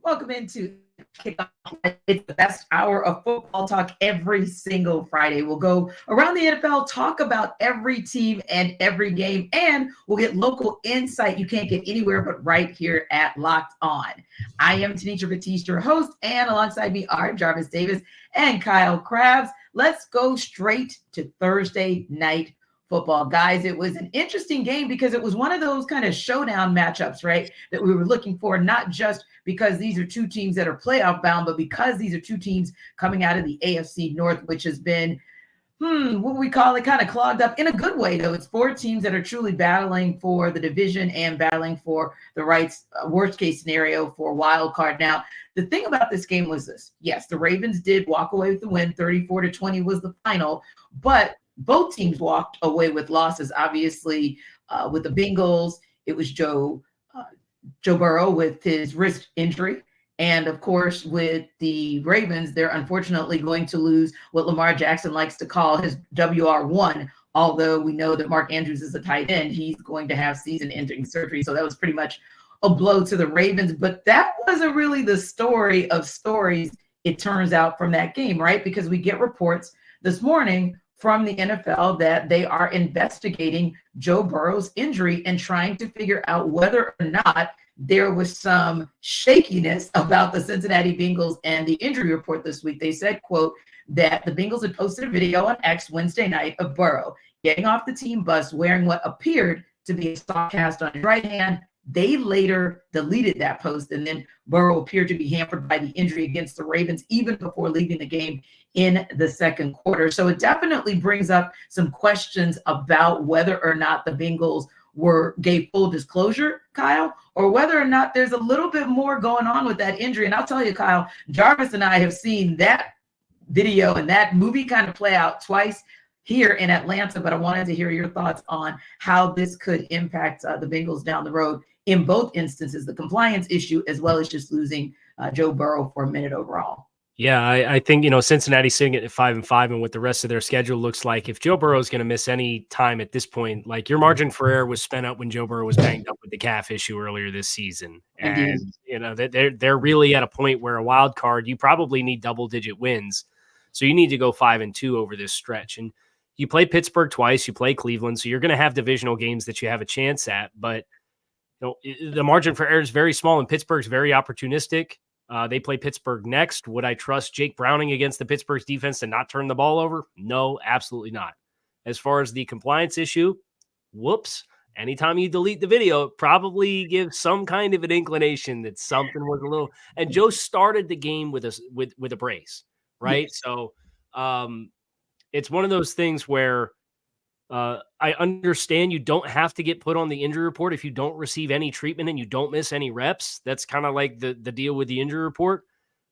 Welcome into Kickoff. It's the best hour of football talk every single Friday. We'll go around the NFL, talk about every team and every game, and we'll get local insight you can't get anywhere but right here at Locked On. I am Tanisha Batiste, your host, and alongside me are Jarvis Davis and Kyle Krabs. Let's go straight to Thursday night football. Guys, it was an interesting game because it was one of those kind of showdown matchups, right, that we were looking for, not just because these are two teams that are playoff bound, but because these are two teams coming out of the AFC North, which has been, what we call it, kind of clogged up in a good way, though. It's four teams that are truly battling for the division and battling for the rights, worst case scenario for wild card. Now, the thing about this game was this. Yes, the Ravens did walk away with the win. 34-20 was the final, but both teams walked away with losses. Obviously, with the Bengals, it was Joe Burrow with his wrist injury. And of course, with the Ravens, they're unfortunately going to lose what Lamar Jackson likes to call his WR1. Although we know that Mark Andrews is a tight end, he's going to have season-ending surgery. So that was pretty much a blow to the Ravens. But that wasn't really the story of stories, it turns out, from that game, right? Because we get reports this morning from the NFL that they are investigating Joe Burrow's injury and trying to figure out whether or not there was some shakiness about the Cincinnati Bengals and the injury report this week. They said, quote, that the Bengals had posted a video on X Wednesday night of Burrow getting off the team bus wearing what appeared to be a soft cast on his right hand. They later deleted that post, and then Burrow appeared to be hampered by the injury against the Ravens even before leaving the game in the second quarter. So it definitely brings up some questions about whether or not the Bengals gave full disclosure, Kyle, or whether or not there's a little bit more going on with that injury. And I'll tell you, Kyle, Jarvis and I have seen that video and that movie kind of play out twice here in Atlanta, but I wanted to hear your thoughts on how this could impact the Bengals down the road in both instances, the compliance issue, as well as just losing Joe Burrow for a minute overall. Yeah, I think, Cincinnati's sitting at 5-5, and what the rest of their schedule looks like, if Joe Burrow is going to miss any time at this point, like your margin for error was spent up when Joe Burrow was banged up with the calf issue earlier this season. And, they're really at a point where a wild card, you probably need double-digit wins. So you need to go 5-2 over this stretch. And you play Pittsburgh twice, you play Cleveland, so you're going to have divisional games that you have a chance at. But the margin for error is very small, and Pittsburgh's very opportunistic. They play Pittsburgh next. Would I trust Jake Browning against the Pittsburgh's defense to not turn the ball over? No, absolutely not. As far as the compliance issue, whoops. Anytime you delete the video, it probably gives some kind of an inclination that something was a little. And Joe started the game with a brace, right? Yes. So it's one of those things where I understand you don't have to get put on the injury report if you don't receive any treatment and you don't miss any reps. That's kind of like the deal with the injury report.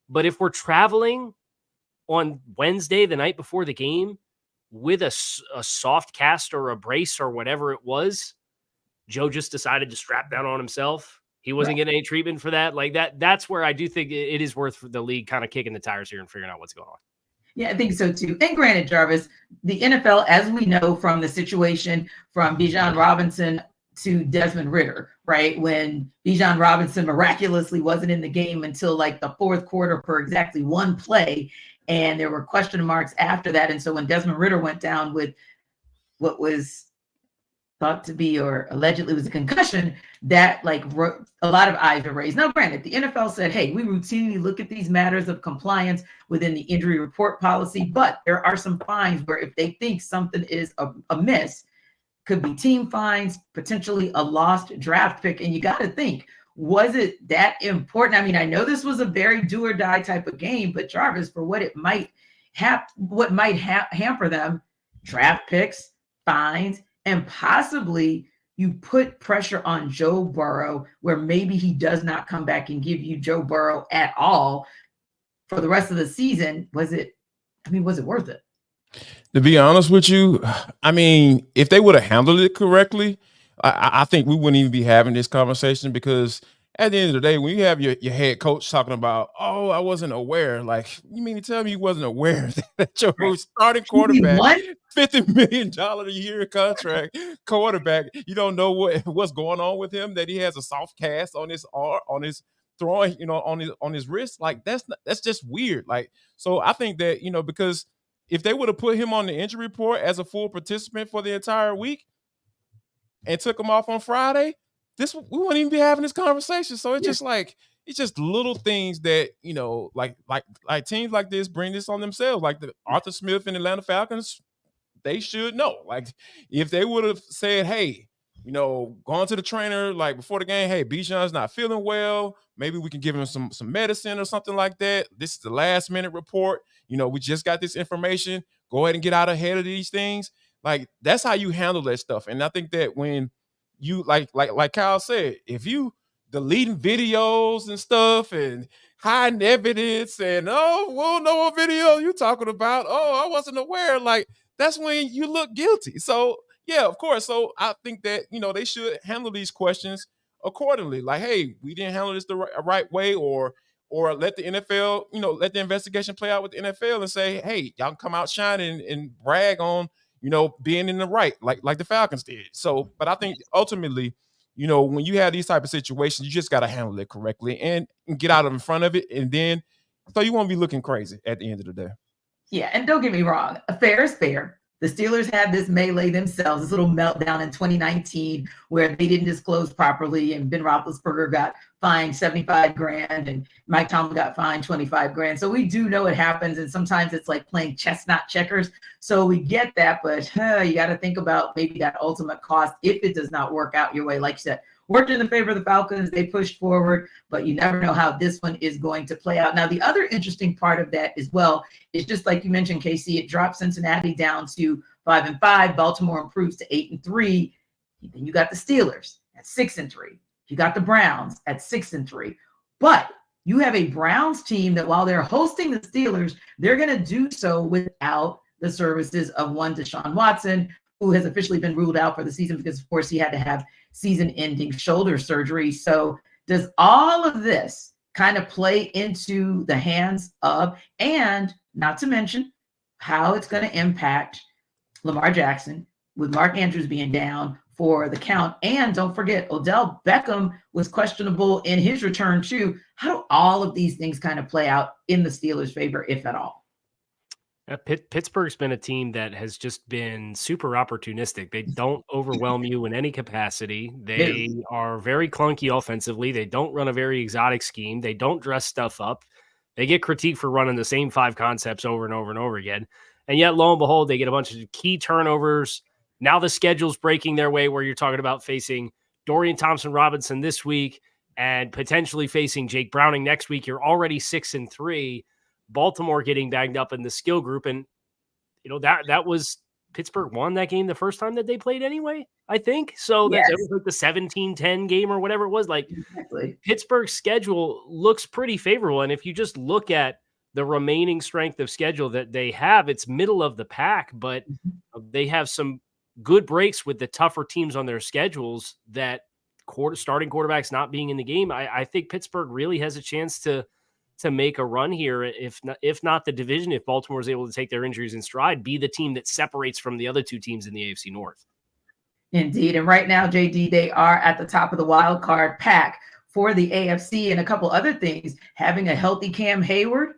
But if we're traveling on Wednesday, the night before the game, with a soft cast or a brace or whatever it was, Joe just decided to strap down on himself. He wasn't getting any treatment for that. Like that's where I do think it is worth the league kind of kicking the tires here and figuring out what's going on. Yeah, I think so too. And granted, Jarvis, the NFL, as we know from the situation from Bijan Robinson to Desmond Ridder, right? When Bijan Robinson miraculously wasn't in the game until like the fourth quarter for exactly one play. And there were question marks after that. And so when Desmond Ridder went down with what was thought to be or allegedly was a concussion, that like a lot of eyes were raised. Now, granted, the NFL said, hey, we routinely look at these matters of compliance within the injury report policy, but there are some fines where if they think something is amiss, could be team fines, potentially a lost draft pick. And you got to think, was it that important? I mean, I know this was a very do or die type of game, but Jarvis, for what it might hamper them, draft picks, fines, and possibly you put pressure on Joe Burrow where maybe he does not come back and give you Joe Burrow at all for the rest of the season. Was it worth it? To be honest with you, I mean, if they would have handled it correctly, I think we wouldn't even be having this conversation, because at the end of the day, when you have your head coach talking about, oh, I wasn't aware, like, you mean to tell me you wasn't aware that your starting quarterback, $50 million a year contract quarterback, you don't know what's going on with him, that he has a soft cast on his throwing, on his wrist. Like that's just weird. Like, so I think that, because if they would have put him on the injury report as a full participant for the entire week and took him off on Friday, we wouldn't even be having this conversation. So it's just like, it's just little things that, like teams like this bring this on themselves. Like the Arthur Smith and Atlanta Falcons, they should know. Like if they would have said, hey, going to the trainer like before the game, hey, Bijan's not feeling well. Maybe we can give him some medicine or something like that. This is the last minute report. We just got this information. Go ahead and get out ahead of these things. Like that's how you handle that stuff. And I think that when you like Kyle said, if you deleting videos and stuff and hiding evidence and we'll know what video you talking about. Oh, I wasn't aware. Like that's when you look guilty. So yeah, of course. So I think that, they should handle these questions accordingly. Like, hey, we didn't handle this the right way, or let the NFL, let the investigation play out with the NFL and say, hey, y'all can come out shining and brag on, being in the right, like the Falcons did. So, but I think ultimately, when you have these type of situations, you just got to handle it correctly and get out of in front of it. And then, so you won't be looking crazy at the end of the day. Yeah, and don't get me wrong, fair is fair. The Steelers had this melee themselves, this little meltdown in 2019 where they didn't disclose properly, and Ben Roethlisberger got fined $75,000 and Mike Tomlin got fined $25,000. So we do know it happens, and sometimes it's like playing chess, not checkers. So we get that, but you got to think about maybe that ultimate cost if it does not work out your way. Like you said, worked in the favor of the Falcons. They pushed forward, but you never know how this one is going to play out. Now, the other interesting part of that as well is just like you mentioned, KC, it dropped Cincinnati down to 5-5. Baltimore improves to 8-3. Then you got the Steelers at 6-3. You got the Browns at 6-3. But you have a Browns team that while they're hosting the Steelers, they're going to do so without the services of one Deshaun Watson, who has officially been ruled out for the season because, of course, he had to have season-ending shoulder surgery. So does all of this kind of play into the hands of, and not to mention how it's going to impact Lamar Jackson with Mark Andrews being down for the count? And don't forget, Odell Beckham was questionable in his return too. How do all of these things kind of play out in the Steelers' favor, if at all? Pittsburgh's been a team that has just been super opportunistic. They don't overwhelm you in any capacity. They are very clunky offensively. They don't run a very exotic scheme. They don't dress stuff up. They get critiqued for running the same 5 concepts over and over and over again. And yet, lo and behold, they get a bunch of key turnovers. Now the schedule's breaking their way where you're talking about facing Dorian Thompson-Robinson this week and potentially facing Jake Browning next week. You're already 6-3. Baltimore getting banged up in the skill group. And, that was Pittsburgh won that game the first time that they played anyway, I think. So that was like the 17-10 game or whatever it was. Like Pittsburgh's schedule looks pretty favorable. And if you just look at the remaining strength of schedule that they have, it's middle of the pack, but they have some good breaks with the tougher teams on their schedules that starting quarterbacks not being in the game. I think Pittsburgh really has a chance to make a run here, if not the division, if Baltimore is able to take their injuries in stride, be the team that separates from the other 2 teams in the AFC North. Indeed. And right now, JD, they are at the top of the wild card pack for the AFC, and a couple other things. Having a healthy Cam Hayward,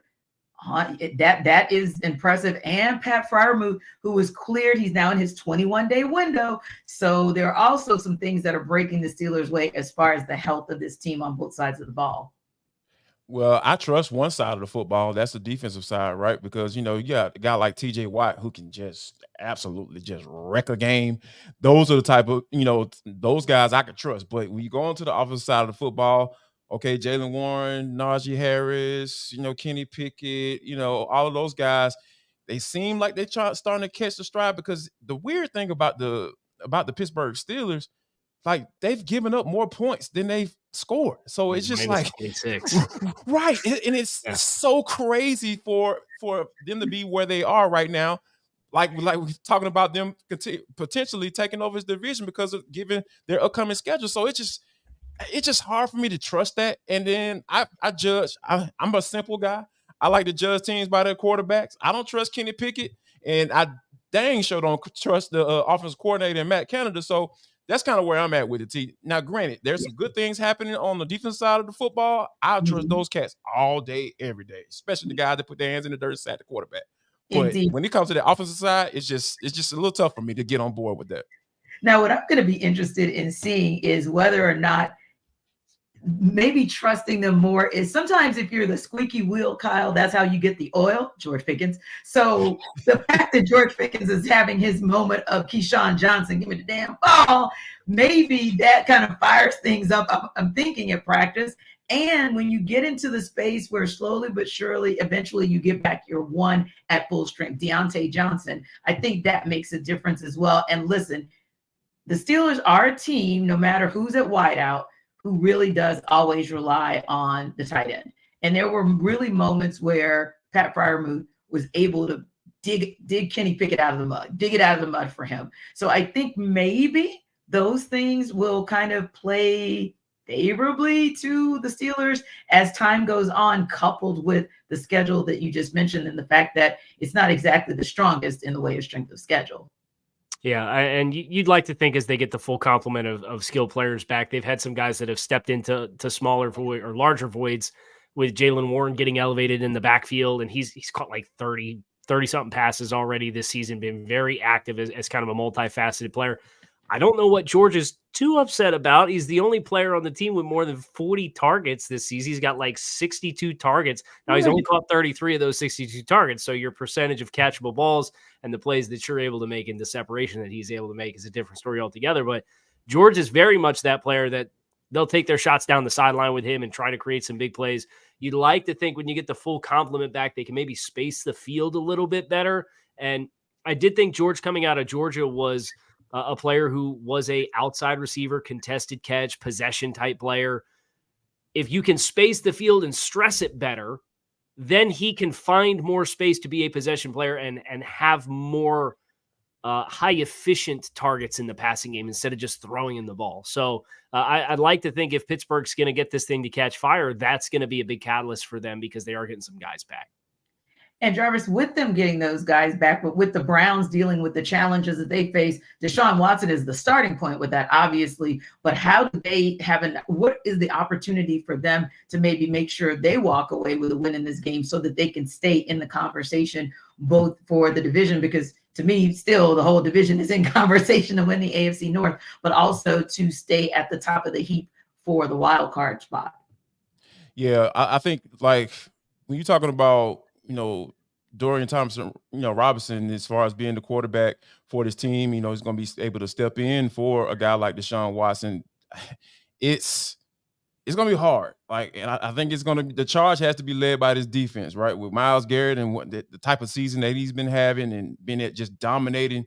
that is impressive. And Pat Freiermuth, who was cleared, he's now in his 21-day window. So there are also some things that are breaking the Steelers' way as far as the health of this team on both sides of the ball. Well, I trust one side of the football. That's the defensive side, right? Because, you got a guy like TJ Watt who can just absolutely just wreck a game. Those are the type of, those guys I can trust. But when you go onto the offensive side of the football, okay, Jaylen Warren, Najee Harris, Kenny Pickett, all of those guys, they seem like they're starting to catch the stride, because the weird thing about the Pittsburgh Steelers, like they've given up more points than they've scored. So it's just like 26. Right. And it's so crazy for them to be where they are right now. Like we're talking about them potentially taking over his division because of given their upcoming schedule. So it's just hard for me to trust that. And then I judge. I'm a simple guy. I like to judge teams by their quarterbacks. I don't trust Kenny Pickett, and I dang sure don't trust the offensive coordinator and Matt Canada. So that's kind of where I'm at with it. T. Now, granted, there's some good things happening on the defense side of the football. I trust those cats all day, every day, especially the guys that put their hands in the dirt and sack the quarterback. But when it comes to the offensive side, it's just a little tough for me to get on board with that. Now, what I'm going to be interested in seeing is whether or not maybe trusting them more is sometimes if you're the squeaky wheel, Kyle, that's how you get the oil, George Pickens. So the fact that George Pickens is having his moment of Keyshawn Johnson, give me the damn ball, maybe that kind of fires things up. I'm thinking at practice. And when you get into the space where slowly but surely, eventually you get back your one at full strength, Deontay Johnson, I think that makes a difference as well. And listen, the Steelers are a team, no matter who's at wideout, who really does always rely on the tight end. And there were really moments where Pat Freiermuth was able to dig Kenny Pickett out of the mud, dig it out of the mud for him. So I think maybe those things will kind of play favorably to the Steelers as time goes on, coupled with the schedule that you just mentioned and the fact that it's not exactly the strongest in the way of strength of schedule. Yeah, and you'd like to think as they get the full complement of skilled players back, they've had some guys that have stepped into smaller void or larger voids with Jaylen Warren getting elevated in the backfield, and he's caught like 30-something passes already this season, been very active as kind of a multifaceted player. I don't know what George is too upset about. He's the only player on the team with more than 40 targets this season. He's got like 62 targets. Now, he's only caught 33 of those 62 targets. So your percentage of catchable balls and the plays that you're able to make and the separation that he's able to make is a different story altogether. But George is very much that player that they'll take their shots down the sideline with him and try to create some big plays. You'd like to think when you get the full complement back, they can maybe space the field a little bit better. And I did think George coming out of Georgia was a player who was a outside receiver, contested catch, possession type player. If you can space the field and stress it better, then he can find more space to be a possession player and have more high efficient targets in the passing game instead of just throwing in the ball. So I'd like to think if Pittsburgh's going to get this thing to catch fire, that's going to be a big catalyst for them because they are getting some guys back. And Jarvis, with them getting those guys back, but with the Browns dealing with the challenges that they face, Deshaun Watson is the starting point with that, obviously. But how do they what is the opportunity for them to maybe make sure they walk away with a win in this game so that they can stay in the conversation, both for the division, because to me, still the whole division is in conversation to win the AFC North, but also to stay at the top of the heap for the wild card spot? Yeah, I think like when you're talking about, Dorian Thompson, Robinson, as far as being the quarterback for this team, he's going to be able to step in for a guy like Deshaun Watson. It's going to be hard. And I think the charge has to be led by this defense, right? With Myles Garrett and what the type of season that he's been having and been at just dominating,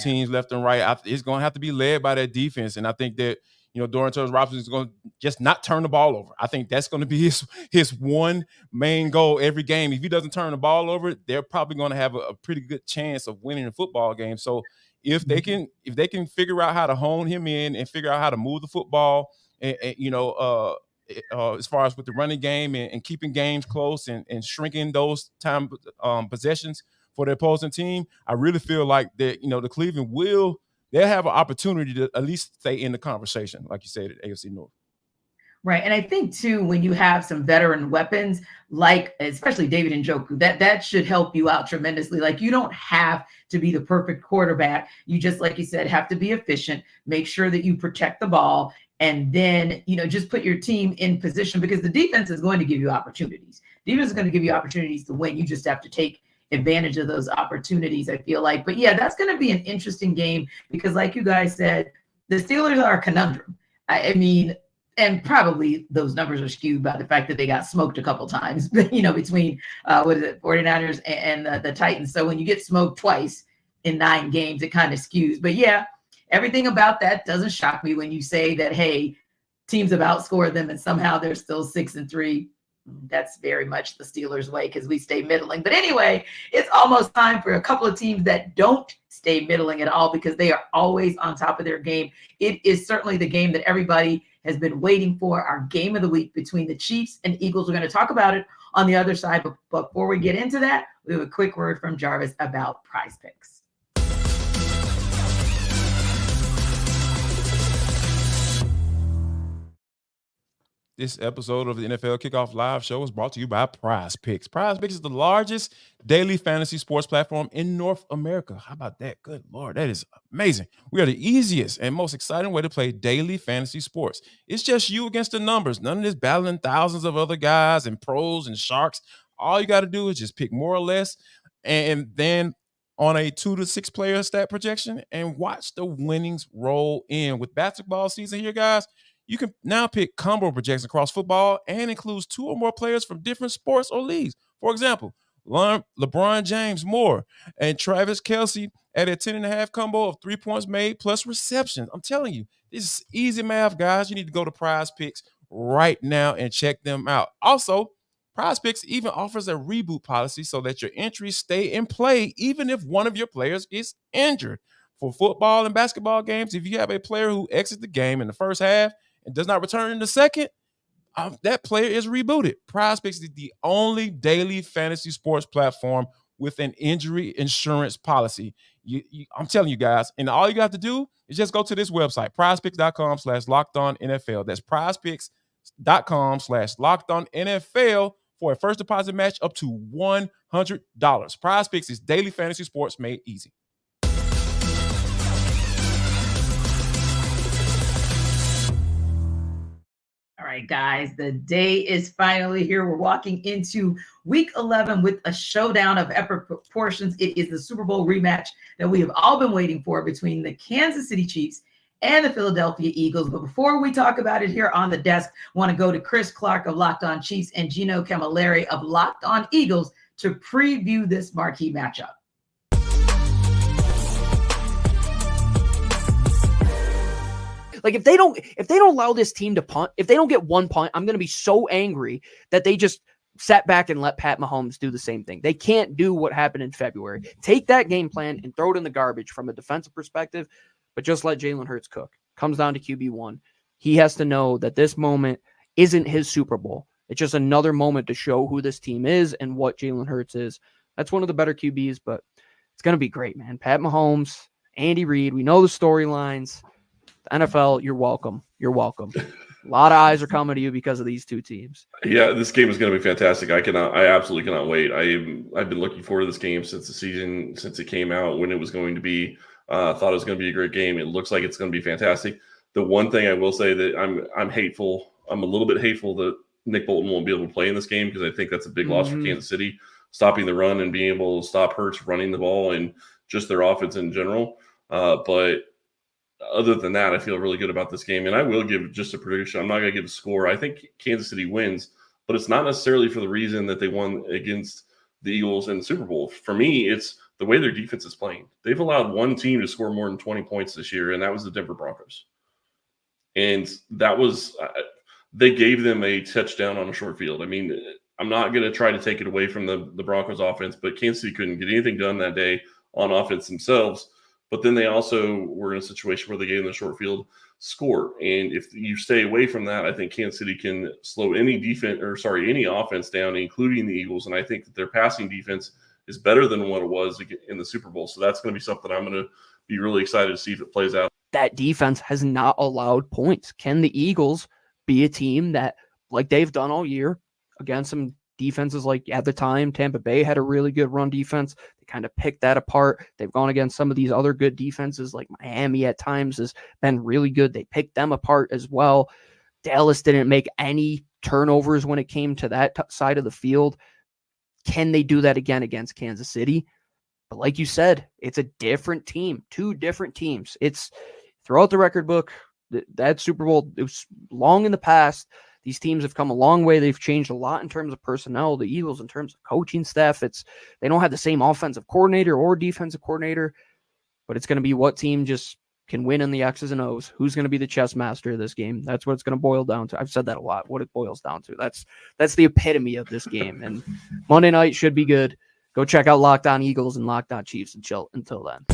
teams left and right. It's going to have to be led by that defense. And I think that, Dorian Thompson is going to just not turn the ball over. I think that's going to be his one main goal every game. If he doesn't turn the ball over, they're probably going to have a pretty good chance of winning a football game. So if they can figure out how to hone him in and figure out how to move the football, and as far as with the running game and keeping games close and shrinking those time possessions for the opposing team, I really feel like that, the Cleveland they'll have an opportunity to at least stay in the conversation, like you said, at AFC North. Right. And I think, too, when you have some veteran weapons, like especially David Njoku, that should help you out tremendously. Like, you don't have to be the perfect quarterback. You just, like you said, have to be efficient, make sure that you protect the ball, and then, just put your team in position because the defense is going to give you opportunities. Defense is going to give you opportunities to win. You just have to take advantage of those opportunities, I feel like. But yeah, that's going to be an interesting game because like you guys said, the Steelers are a conundrum. I mean, and probably those numbers are skewed by the fact that they got smoked a couple times, between 49ers and the Titans. So when you get smoked twice in 9 games, it kind of skews. But yeah, everything about that doesn't shock me when you say that, hey, teams have outscored them and somehow they're still 6-3. That's very much the Steelers' way because we stay middling. But anyway, it's almost time for a couple of teams that don't stay middling at all because they are always on top of their game. It is certainly the game that everybody has been waiting for, our game of the week between the Chiefs and Eagles. We're going to talk about it on the other side. But before we get into that, we have a quick word from Jarvis about Prize Picks. This episode of the NFL Kickoff Live Show is brought to you by Prize Picks. Prize Picks is the largest daily fantasy sports platform in North America. How about that? Good Lord, that is amazing. We are the easiest and most exciting way to play daily fantasy sports. It's just you against the numbers. None of this battling thousands of other guys and pros and sharks. All you got to do is just pick more or less and then on a 2 to 6 player stat projection and watch the winnings roll in. With basketball season here, guys, you can now pick combo projections across football and includes 2 or more players from different sports or leagues. For example, LeBron James more and Travis Kelce at a 10.5 combo of 3 points made plus receptions. I'm telling you, this is easy math, guys. You need to go to Prize Picks right now and check them out. Also, Prize Picks even offers a reboot policy so that your entries stay in play even if one of your players gets injured. For football and basketball games, if you have a player who exits the game in the first half and does not return in the second, that player is rebooted. Prize Picks is the only daily fantasy sports platform with an injury insurance policy. I'm telling you guys, and all you have to do is just go to this website, prizepicks.com/lockedonnfl. That's prizepicks.com/lockedonnfl for a first deposit match up to $100. Prize Picks is daily fantasy sports made easy. All right, guys, the day is finally here. We're walking into week 11 with a showdown of epic proportions. It is the Super Bowl rematch that we have all been waiting for between the Kansas City Chiefs and the Philadelphia Eagles. But before we talk about it here on the desk, I want to go to Chris Clark of Locked On Chiefs and Gino Camilleri of Locked On Eagles to preview this marquee matchup. Like if they don't allow this team to punt, if they don't get one punt, I'm going to be so angry that they just sat back and let Pat Mahomes do the same thing. They can't do what happened in February. Take that game plan and throw it in the garbage from a defensive perspective, but just let Jalen Hurts cook. Comes down to QB1. He has to know that this moment isn't his Super Bowl. It's just another moment to show who this team is and what Jalen Hurts is. That's one of the better QBs, but it's going to be great, man. Pat Mahomes, Andy Reid, we know the storylines. The NFL, you're welcome. You're welcome. A lot of eyes are coming to you because of these two teams. Yeah, this game is going to be fantastic. I absolutely cannot wait. I've been looking forward to this game since it came out, when it was going to be. Thought it was going to be a great game. It looks like it's going to be fantastic. The one thing I will say that I'm hateful. I'm a little bit hateful that Nick Bolton won't be able to play in this game, because I think that's a big loss for Kansas City, stopping the run and being able to stop Hurts running the ball and just their offense in general. But other than that, I feel really good about this game. And I will give just a prediction. I'm not going to give a score. I think Kansas City wins, but it's not necessarily for the reason that they won against the Eagles in the Super Bowl. For me, it's the way their defense is playing. They've allowed one team to score more than 20 points this year, and that was the Denver Broncos. And that was they gave them a touchdown on a short field. I mean, I'm not going to try to take it away from the Broncos offense, but Kansas City couldn't get anything done that day on offense themselves. But then they also were in a situation where they gave them the short field score. And if you stay away from that, I think Kansas City can slow any offense down, including the Eagles. And I think that their passing defense is better than what it was in the Super Bowl. So that's going to be something I'm going to be really excited to see if it plays out. That defense has not allowed points. Can the Eagles be a team that, like they've done all year, against some defenses like at the time, Tampa Bay had a really good run defense. They kind of picked that apart. They've gone against some of these other good defenses, like Miami at times has been really good. They picked them apart as well. Dallas didn't make any turnovers when it came to that side of the field. Can they do that again against Kansas City? But like you said, it's a different team, two different teams. It's throughout the record book, that Super Bowl, it was long in the past. These teams have come a long way. They've changed a lot in terms of personnel. The Eagles, in terms of coaching staff, they don't have the same offensive coordinator or defensive coordinator, but it's going to be what team just can win in the X's and O's. Who's going to be the chess master of this game? That's what it's going to boil down to. I've said that a lot, what it boils down to. That's the epitome of this game. And Monday night should be good. Go check out Locked On Eagles and Locked On Chiefs until then.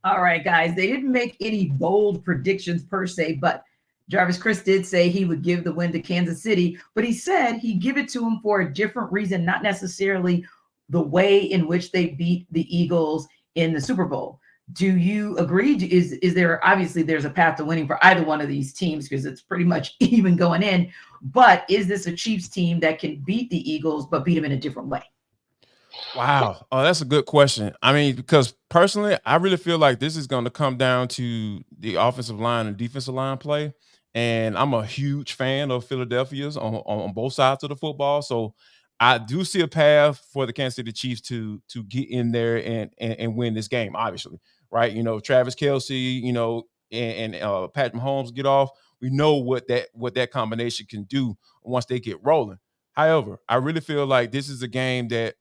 All right, guys, they didn't make any bold predictions per se, but Jarvis Chris did say he would give the win to Kansas City, but he said he'd give it to him for a different reason, not necessarily the way in which they beat the Eagles in the Super Bowl. Do you agree? Is there, obviously there's a path to winning for either one of these teams because it's pretty much even going in, but is this a Chiefs team that can beat the Eagles but beat them in a different way? Wow. Oh, that's a good question. I mean, because personally, I really feel like this is going to come down to the offensive line and defensive line play. And I'm a huge fan of Philadelphia's on both sides of the football. So I do see a path for the Kansas City Chiefs to get in there and win this game, obviously. Right. You know, Travis Kelce, you know, and Patrick Mahomes get off. We know what that combination can do once they get rolling. However, I really feel like this is a game that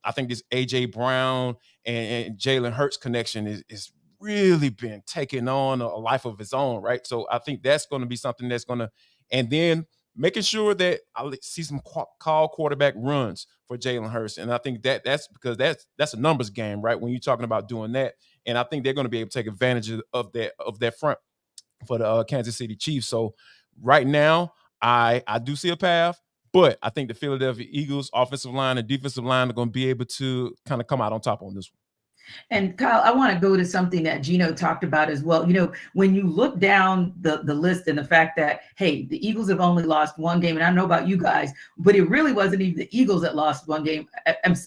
I think this A.J. Brown and Jalen Hurts connection is really been taking on a life of its own, right? So I think that's going to be something that's going to – and then making sure that I see some call quarterback runs for Jalen Hurts. And I think that's because that's a numbers game, right, when you're talking about doing that. And I think they're going to be able to take advantage of that front for the Kansas City Chiefs. So right now, I do see a path. But I think the Philadelphia Eagles offensive line and defensive line are going to be able to kind of come out on top on this one. And Kyle, I want to go to something that Gino talked about as well. You know, when you look down the list and the fact that, hey, the Eagles have only lost one game, and I don't know about you guys, but it really wasn't even the Eagles that lost one game.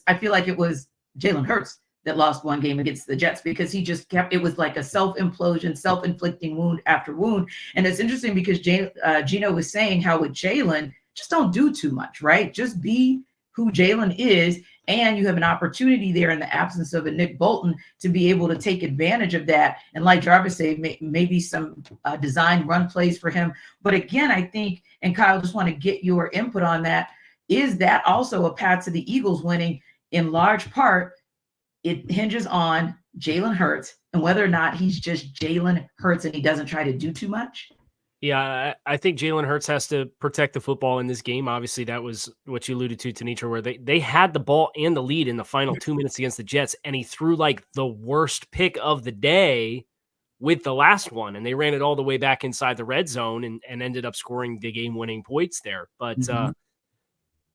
I feel like it was Jalen Hurts that lost one game against the Jets because he just kept, it was like a self-implosion, self-inflicting wound after wound. And it's interesting because Gino was saying how with Jalen, just don't do too much, right? Just be who Jalen is. And you have an opportunity there in the absence of a Nick Bolton to be able to take advantage of that. And like Jarvis said, maybe some design run plays for him. But again, I think, and Kyle, just want to get your input on that. Is that also a path to the Eagles winning? In large part, it hinges on Jalen Hurts and whether or not he's just Jalen Hurts and he doesn't try to do too much. Yeah, I think Jalen Hurts has to protect the football in this game. Obviously, that was what you alluded to, Tanitra, where they had the ball and the lead in the final 2 minutes against the Jets, and he threw like the worst pick of the day with the last one, and they ran it all the way back inside the red zone and ended up scoring the game-winning points there. But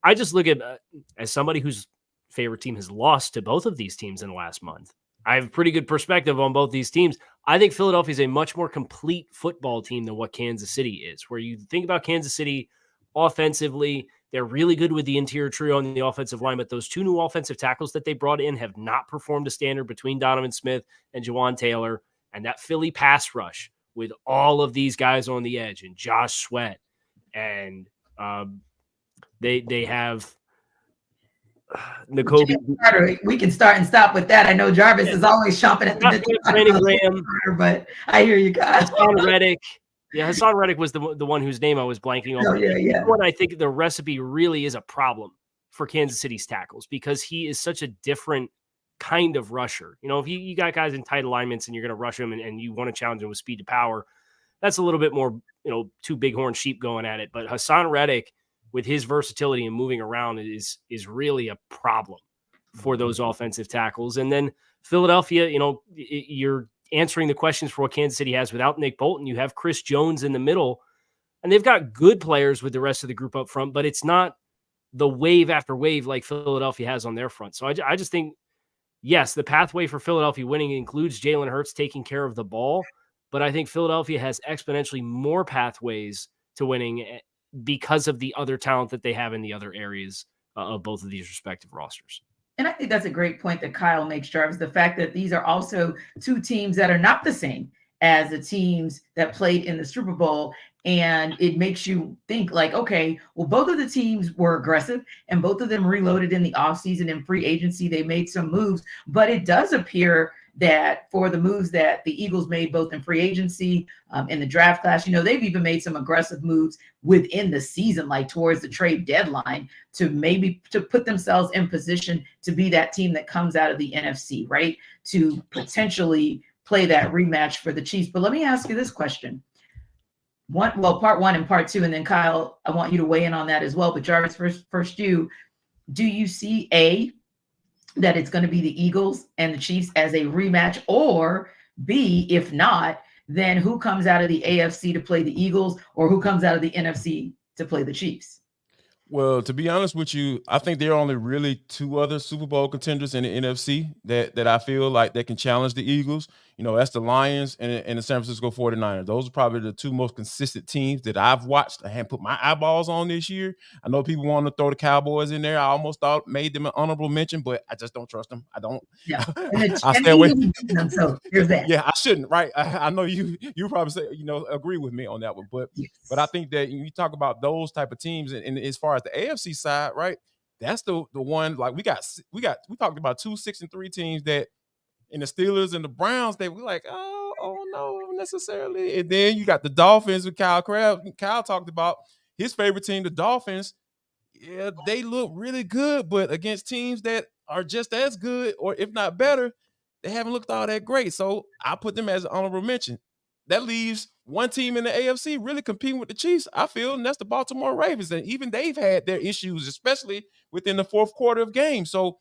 I just look at, as somebody whose favorite team has lost to both of these teams in the last month, I have pretty good perspective on both these teams. I think Philadelphia is a much more complete football team than what Kansas City is. Where you think about Kansas City offensively, they're really good with the interior trio on the offensive line, but those two new offensive tackles that they brought in have not performed to standard between Donovan Smith and Jawan Taylor. And that Philly pass rush with all of these guys on the edge and Josh Sweat. And they have Nakobe. We can start and stop with that. I know Jarvis is always chomping at the bit, but I hear you guys. Hassan Reddick. Yeah, Hassan Reddick was the one whose name I was blanking on. Oh, yeah. One I think the recipe really is a problem for Kansas City's tackles because he is such a different kind of rusher. You know, if you got guys in tight alignments and you're going to rush them and you want to challenge them with speed to power, that's a little bit more, two bighorn sheep going at it. But Hassan Reddick, with his versatility and moving around, is really a problem for those offensive tackles. And then Philadelphia, you're answering the questions for what Kansas City has without Nick Bolton. You have Chris Jones in the middle, and they've got good players with the rest of the group up front, but it's not the wave after wave like Philadelphia has on their front. So I just think, yes, the pathway for Philadelphia winning includes Jalen Hurts taking care of the ball, but I think Philadelphia has exponentially more pathways to winning because of the other talent that they have in the other areas of both of these respective rosters. And I think that's a great point that Kyle makes, Jarvis, the fact that these are also two teams that are not the same as the teams that played in the Super Bowl. And it makes you think like, okay, well, both of the teams were aggressive and both of them reloaded in the offseason and free agency. They made some moves, but it does appear that for the moves that the Eagles made both in free agency, in the draft class, they've even made some aggressive moves within the season, like towards the trade deadline, to put themselves in position to be that team that comes out of the NFC, right? To potentially play that rematch for the Chiefs. But let me ask you this question. Part one and part two, and then Kyle, I want you to weigh in on that as well. But Jarvis, first do you see that it's going to be the Eagles and the Chiefs as a rematch, or B, if not, then who comes out of the AFC to play the Eagles, or who comes out of the NFC to play the Chiefs? Well, to be honest with you, I think there are only really two other Super Bowl contenders in the NFC that I feel like they can challenge the Eagles. That's the Lions and the San Francisco 49ers. Those are probably the two most consistent teams that I've watched. I haven't put my eyeballs on this year. I know people want to throw the Cowboys in there. I almost thought made them an honorable mention, but I just don't trust them. I don't. Yeah. And I stay away. them, so here's that. Yeah, I shouldn't, right? I know you probably say, agree with me on that one. But Yes. I think that when you talk about those type of teams, and as far as the AFC side, right? That's the one. Like we talked about 2 6-3 teams that in the Steelers and the Browns, they were like, oh no, necessarily. And then you got the Dolphins with Kyle Crabb. Kyle talked about his favorite team, the Dolphins. Yeah, they look really good, but against teams that are just as good, or if not better, they haven't looked all that great. So I put them as an honorable mention. That leaves one team in the AFC really competing with the Chiefs, I feel, and that's the Baltimore Ravens. And even they've had their issues, especially within the fourth quarter of games. So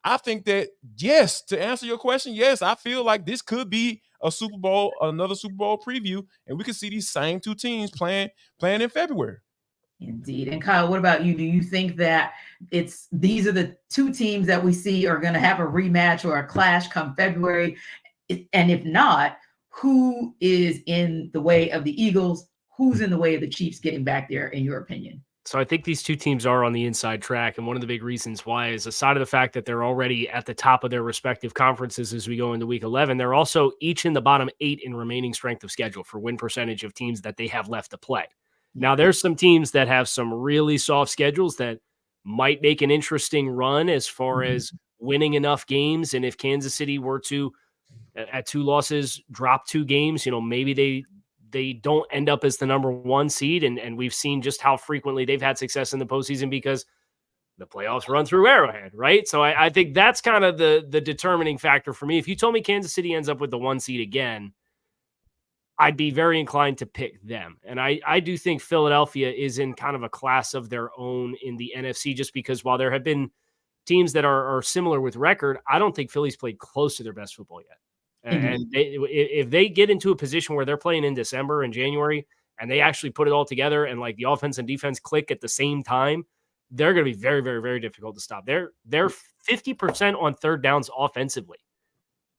I think that, yes, to answer your question, yes, I feel like this could be a Super Bowl, another Super Bowl preview, and we can see these same two teams playing in February. Indeed. And Kyle, what about you? Do you think that these are the two teams that we see are going to have a rematch or a clash come February? And if not, who is in the way of the Eagles? Who's in the way of the Chiefs getting back there, in your opinion? So I think these two teams are on the inside track. And one of the big reasons why is, aside of the fact that they're already at the top of their respective conferences as we go into week 11, they're also each in the bottom 8 in remaining strength of schedule for win percentage of teams that they have left to play. Now, there's some teams that have some really soft schedules that might make an interesting run as far as winning enough games. And if Kansas City were to, at 2 losses, drop 2 games, maybe they don't end up as the number 1 seed. And we've seen just how frequently they've had success in the postseason because the playoffs run through Arrowhead, right? So I think that's kind of the determining factor for me. If you told me Kansas City ends up with the 1 seed again, I'd be very inclined to pick them. And I do think Philadelphia is in kind of a class of their own in the NFC, just because while there have been teams that are similar with record, I don't think Philly's played close to their best football yet. And if they get into a position where they're playing in December and January and they actually put it all together and like the offense and defense click at the same time, they're going to be very, very, very difficult to stop. They're 50% on third downs offensively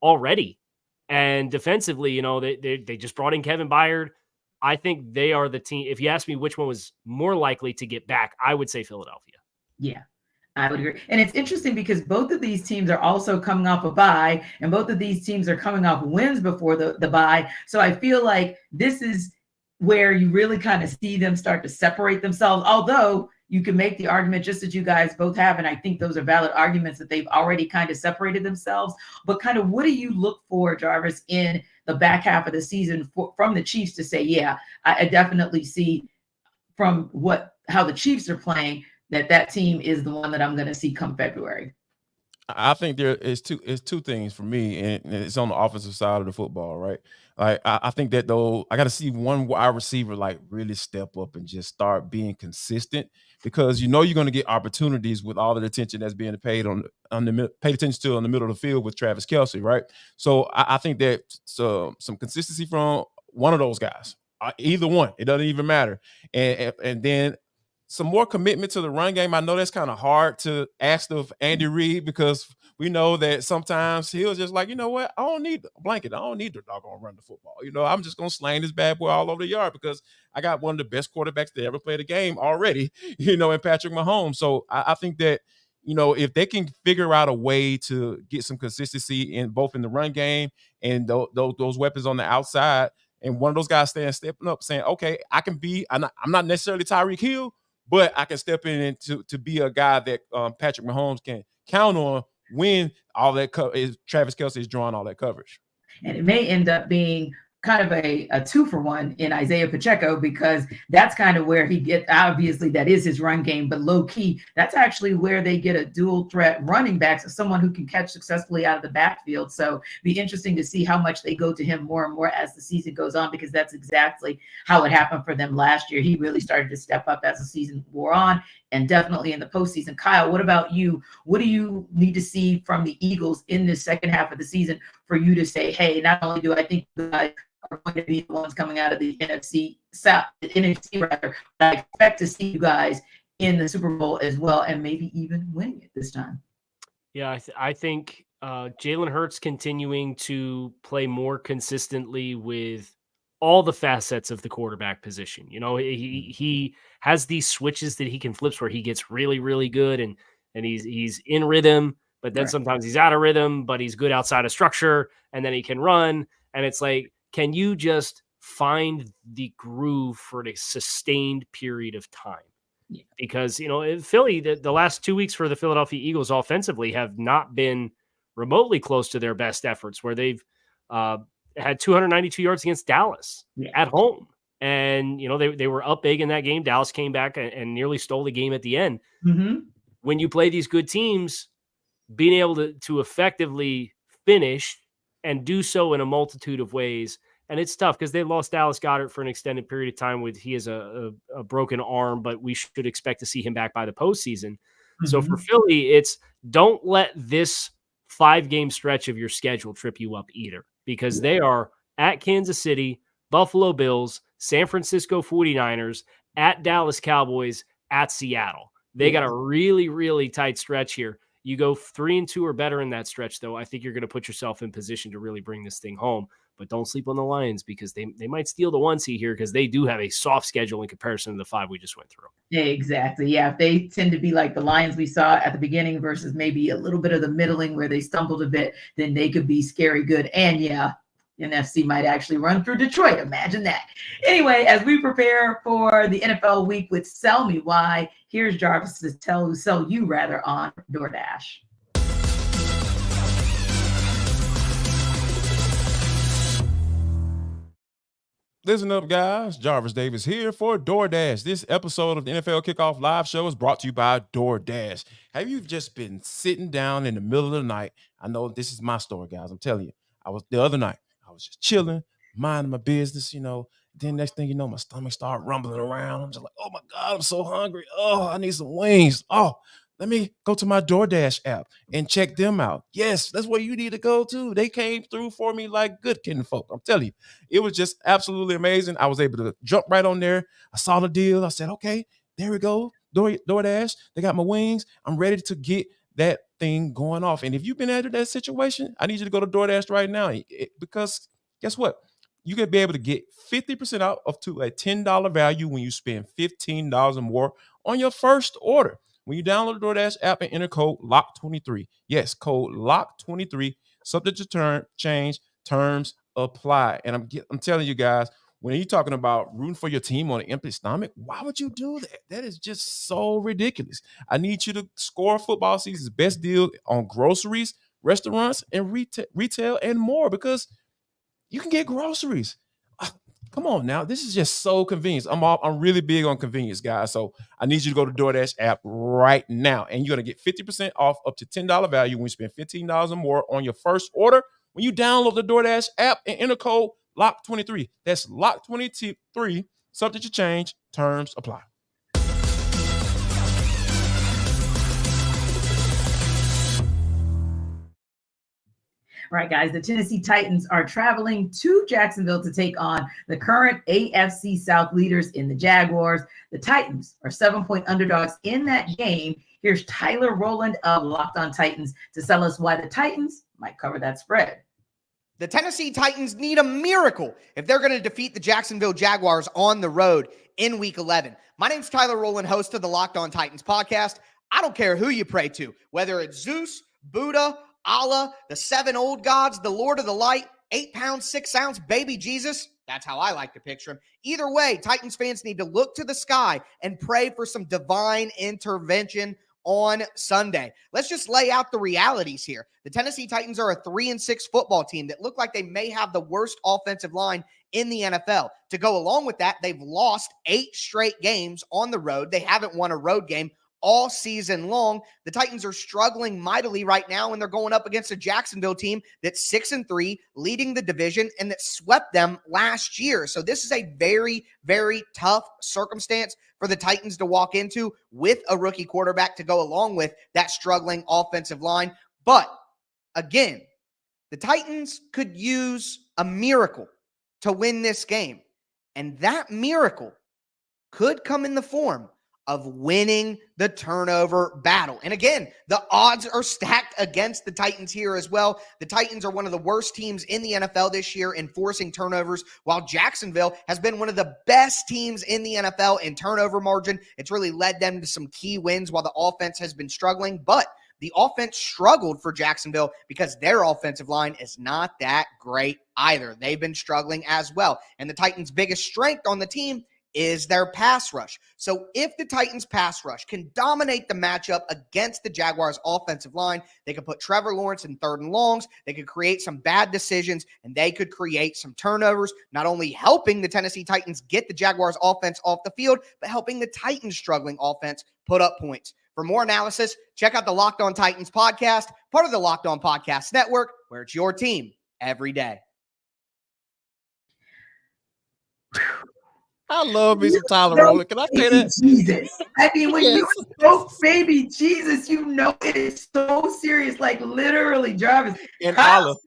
already. And defensively, they just brought in Kevin Byard. I think they are the team. If you ask me which one was more likely to get back, I would say Philadelphia. Yeah, I would agree. And it's interesting because both of these teams are also coming off a bye, and both of these teams are coming off wins before the bye. So I feel like this is where you really kind of see them start to separate themselves, although you can make the argument just as you guys both have, and I think those are valid arguments that they've already kind of separated themselves. But kind of what do you look for, Jarvis, in the back half of the season from the Chiefs to say, yeah, I definitely see from how the Chiefs are playing that team is the one that I'm going to see come February? I think there is two things for me, and it's on the offensive side of the football, right? Like I think that though I got to see one wide receiver like really step up and just start being consistent, because you're going to get opportunities with all the attention that's being paid paid attention to on the middle of the field with Travis Kelce, right? So I think that some consistency from one of those guys, either one, it doesn't even matter, and then some more commitment to the run game. I know that's kind of hard to ask of Andy Reid, because we know that sometimes he'll just like, you know what? I don't need a blanket. I don't need the doggone run the football. I'm just going to slang this bad boy all over the yard because I got one of the best quarterbacks to ever play the game already, in Patrick Mahomes. So I think that, if they can figure out a way to get some consistency in both in the run game and those weapons on the outside, and one of those guys stepping up saying, okay, I'm not necessarily Tyreek Hill, but I can step in to be a guy that Patrick Mahomes can count on when all that Travis Kelce is drawing all that coverage. And it may end up being kind of a 2-for-1 in Isaiah Pacheco, because that's kind of where he gets, obviously that is his run game, but low key, that's actually where they get a dual threat running back, so someone who can catch successfully out of the backfield. So be interesting to see how much they go to him more and more as the season goes on, because that's exactly how it happened for them last year. He really started to step up as the season wore on, and definitely in the postseason. Kyle, what about you? What do you need to see from the Eagles in this second half of the season for you to say, hey, not only do I think you guys are going to be the ones coming out of the NFC South, the NFC rather, but I expect to see you guys in the Super Bowl as well, and maybe even winning it this time. Yeah, I think Jalen Hurts continuing to play more consistently with all the facets of the quarterback position. You know, he has these switches that he can flip where he gets really, really good and he's in rhythm, but then sometimes he's out of rhythm, but he's good outside of structure, and then he can run. And it's like, can you just find the groove for a sustained period of time? Yeah. Because, you know, in Philly, the last 2 weeks for the Philadelphia Eagles offensively have not been remotely close to their best efforts, where they've had 292 yards against Dallas at home. And, you know, they were up big in that game. Dallas came back and nearly stole the game at the end. Mm-hmm. When you play these good teams, being able to effectively finish and do so in a multitude of ways. And it's tough because they lost Dallas Goedert for an extended period of time he has a broken arm, but we should expect to see him back by the postseason. Mm-hmm. So for Philly, it's don't let this 5-game stretch of your schedule trip you up either, because they are at Kansas City, Buffalo Bills, San Francisco 49ers, at Dallas Cowboys, at Seattle. They got a really, really tight stretch here. You go 3-2 or better in that stretch, though, I think you're going to put yourself in position to really bring this thing home. But don't sleep on the Lions, because they might steal the 1 seed here, because they do have a soft schedule in comparison to the 5 we just went through. Exactly. Yeah. If they tend to be like the Lions we saw at the beginning versus maybe a little bit of the middling where they stumbled a bit, then they could be scary good. And NFC might actually run through Detroit. Imagine that. Anyway, as we prepare for the NFL week with Sell Me Why, here's Jarvis to sell you rather on DoorDash. Listen up, guys. Jarvis Davis here for DoorDash. This episode of the NFL Kickoff Live Show is brought to you by DoorDash. Have you just been sitting down in the middle of the night? I know this is my story, guys. I'm telling you. The other night, I was just chilling, minding my business, Then next thing you know, my stomach started rumbling around. I'm just like, oh my God, I'm so hungry. Oh, I need some wings. Oh, let me go to my DoorDash app and check them out. Yes, that's where you need to go to. They came through for me like good kinfolk. I'm telling you, it was just absolutely amazing. I was able to jump right on there. I saw the deal. I said, okay, there we go. DoorDash, they got my wings. I'm ready to get that thing going off. And if you've been into that situation, I need you to go to DoorDash right now, because guess what? You can be able to get 50% out up to a $10 value when you spend $15 or more on your first order. When you download the DoorDash app and enter code LOCK23. Yes, code LOCK23. Subject to change, terms apply. And I'm telling you guys, when you're talking about rooting for your team on an empty stomach, why would you do that? That is just so ridiculous. I need you to score football season's best deal on groceries, restaurants, and retail and more, because you can get groceries. Come on now. This is just so convenient. I'm really big on convenience, guys. So I need you to go to DoorDash app right now, and you're going to get 50% off up to $10 value when you spend $15 or more on your first order when you download the DoorDash app and enter code LOCK23. That's LOCK23. Subject to change. Terms apply. All right, guys, the Tennessee Titans are traveling to Jacksonville to take on the current AFC South leaders in the Jaguars. The Titans are 7-point underdogs in that game. Here's Tyler Rowland of Locked On Titans to tell us why the Titans might cover that spread. The Tennessee Titans need a miracle if they're going to defeat the Jacksonville Jaguars on the road in Week 11. My name's Tyler Rowland, host of the Locked On Titans podcast. I don't care who you pray to, whether it's Zeus, Buddha, Allah, the 7 old gods, the Lord of the Light, 8 pounds, 6 ounce baby Jesus. That's how I like to picture him. Either way, Titans fans need to look to the sky and pray for some divine intervention on Sunday. Let's just lay out the realities here. The Tennessee Titans are a 3-6 football team that look like they may have the worst offensive line in the NFL. To go along with that, they've lost 8 straight games on the road. They haven't won a road game all season long. The Titans are struggling mightily right now, and they're going up against a Jacksonville team that's 6-3, leading the division, and that swept them last year. So this is a very, very tough circumstance for the Titans to walk into with a rookie quarterback to go along with that struggling offensive line. But again, the Titans could use a miracle to win this game, and that miracle could come in the form of winning the turnover battle. And again, the odds are stacked against the Titans here as well. The Titans are one of the worst teams in the NFL this year in forcing turnovers, while Jacksonville has been one of the best teams in the NFL in turnover margin. It's really led them to some key wins while the offense has been struggling, but the offense struggled for Jacksonville because their offensive line is not that great either. They've been struggling as well. And the Titans' biggest strength on the team is their pass rush. So if the Titans pass rush can dominate the matchup against the Jaguars offensive line, they could put Trevor Lawrence in 3rd and longs, they could create some bad decisions, and they could create some turnovers, not only helping the Tennessee Titans get the Jaguars offense off the field, but helping the Titans struggling offense put up points. For more analysis, check out the Locked On Titans podcast, part of the Locked On Podcast Network, where it's your team every day. I love me some Tyler Rowland. Can I say that? Jesus. I mean, when you spoke baby Jesus, you know it is so serious. Like literally, Jarvis. And Kyle,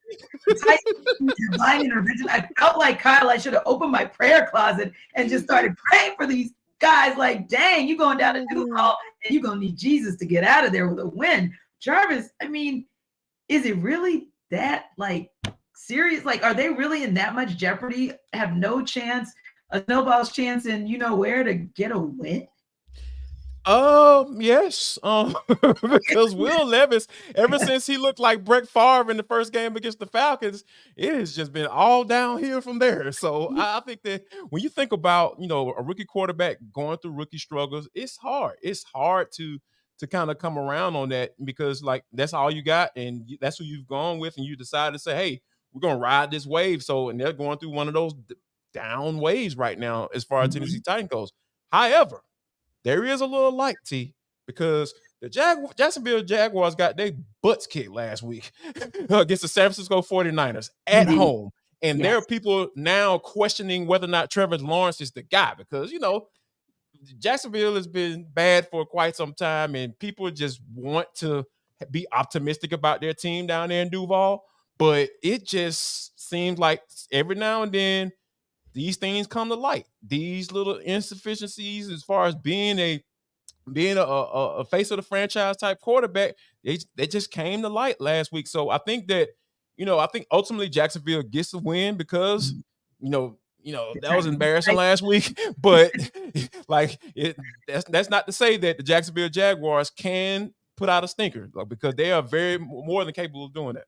divine intervention. I felt like Kyle, I should have opened my prayer closet and just started praying for these guys. Like, dang, you going down to Duval and you're gonna need Jesus to get out of there with a win. Jarvis, I mean, is it really that like serious? Like, are they really in that much jeopardy? Have no chance? A snowball's chance in you know where to get a win? Yes. Because Will Levis, ever since he looked like Brett Favre in the first game against the Falcons, it has just been all downhill from there. So I think that when you think about, you know, a rookie quarterback going through rookie struggles, it's hard. It's hard to kind of come around on that because like that's all you got and that's who you've gone with and you decide to say, hey, we're going to ride this wave. So, and they're going through one of those down waves right now as far as Tennessee Titans goes. However, there is a little light, T, because the Jacksonville Jaguars got their butts kicked last week against the San Francisco 49ers at home. And there are people now questioning whether or not Trevor Lawrence is the guy because, you know, Jacksonville has been bad for quite some time and people just want to be optimistic about their team down there in Duval. But it just seems like every now and then these things come to light. These little insufficiencies as far as being a face of the franchise type quarterback, they just came to light last week. So I think that, you know, I think ultimately Jacksonville gets the win because, you know, that was embarrassing last week. But like that's not to say that the Jacksonville Jaguars can put out a stinker because they are very more than capable of doing that.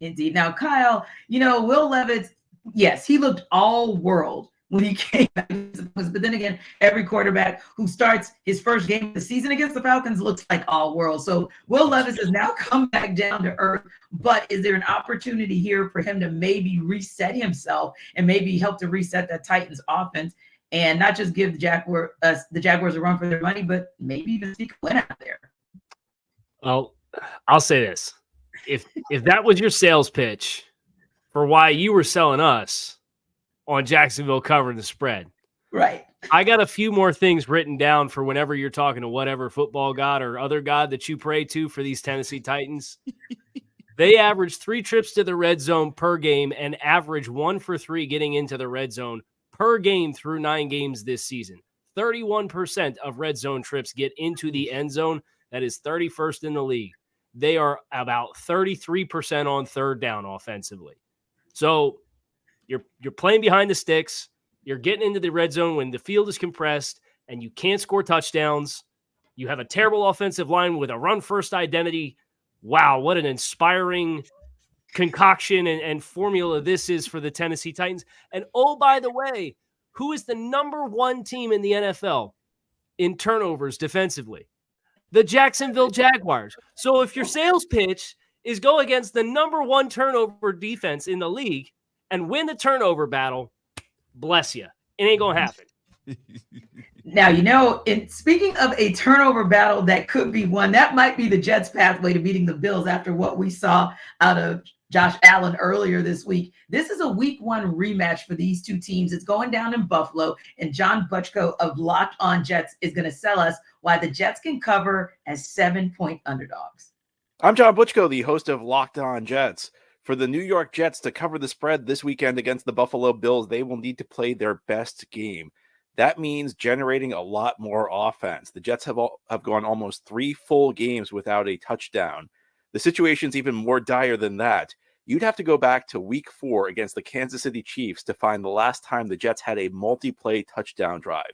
Indeed. Now, Kyle, you know, Will Levis, yes, he looked all world when he came back. But then again, every quarterback who starts his first game of the season against the Falcons looks like all world. So Will Levis has now come back down to earth. But is there an opportunity here for him to maybe reset himself and maybe help to reset that Titans offense and not just give the Jaguars a run for their money, but maybe even sneak a win out there? Well, I'll say this. If that was your sales pitch for why you were selling us on Jacksonville covering the spread, right? I got a few more things written down for whenever you're talking to whatever football god or other god that you pray to for these Tennessee Titans. They average 3 trips to the red zone per game and average 1 for 3 getting into the red zone per game through 9 games this season. 31% of red zone trips get into the end zone. That is 31st in the league. They are about 33% on third down offensively. So you're playing behind the sticks. You're getting into the red zone when the field is compressed and you can't score touchdowns. You have a terrible offensive line with a run-first identity. Wow, what an inspiring concoction and formula this is for the Tennessee Titans. And oh, by the way, who is the number 1 team in the NFL in turnovers defensively? The Jacksonville Jaguars. So if your sales pitch is go against the number 1 turnover defense in the league and win the turnover battle, bless you. It ain't going to happen. Now, you know, speaking of a turnover battle that could be won, that might be the Jets' pathway to beating the Bills after what we saw out of Josh Allen earlier this week. This is a week 1 rematch for these two teams. It's going down in Buffalo, and John Butchko of Locked On Jets is going to sell us why the Jets can cover as 7-point underdogs. I'm John Butchko, the host of Locked On Jets. For the New York Jets to cover the spread this weekend against the Buffalo Bills, they will need to play their best game. That means generating a lot more offense. The Jets have gone almost 3 full games without a touchdown. The situation's even more dire than that. You'd have to go back to week 4 against the Kansas City Chiefs to find the last time the Jets had a multi-play touchdown drive.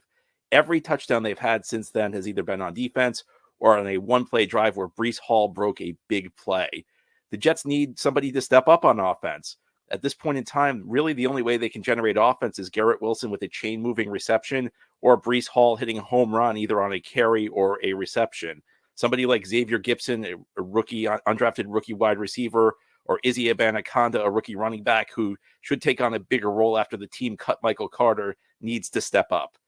Every touchdown they've had since then has either been on defense or on a one-play drive where Breece Hall broke a big play. The Jets need somebody to step up on offense. At this point in time, really the only way they can generate offense is Garrett Wilson with a chain-moving reception or Breece Hall hitting a home run either on a carry or a reception. Somebody like Xavier Gipson, a rookie, undrafted rookie wide receiver, or Izzy Abanikanda, a rookie running back who should take on a bigger role after the team cut Michael Carter, needs to step up.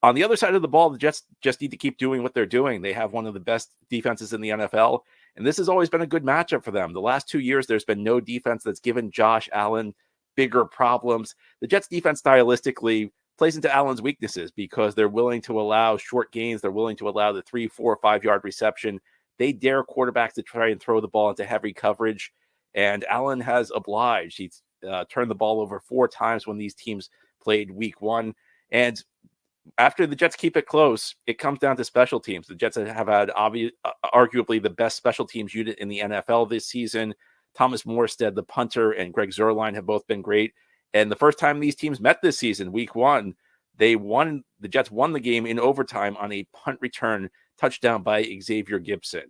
On the other side of the ball, the Jets just need to keep doing what they're doing. They have one of the best defenses in the NFL, and this has always been a good matchup for them. The last 2 years, there's been no defense that's given Josh Allen bigger problems. The Jets defense stylistically plays into Allen's weaknesses because they're willing to allow short gains. They're willing to allow the 3, 4, 5 yard reception. They dare quarterbacks to try and throw the ball into heavy coverage. And Allen has obliged. He's turned the ball over 4 times when these teams played week 1. And after the Jets keep it close, it comes down to special teams. The Jets have had arguably the best special teams unit in the NFL this season. Thomas Morstead, the punter, and Greg Zuerlein have both been great. And the first time these teams met this season, week 1, the Jets won the game in overtime on a punt return touchdown by Xavier Gipson.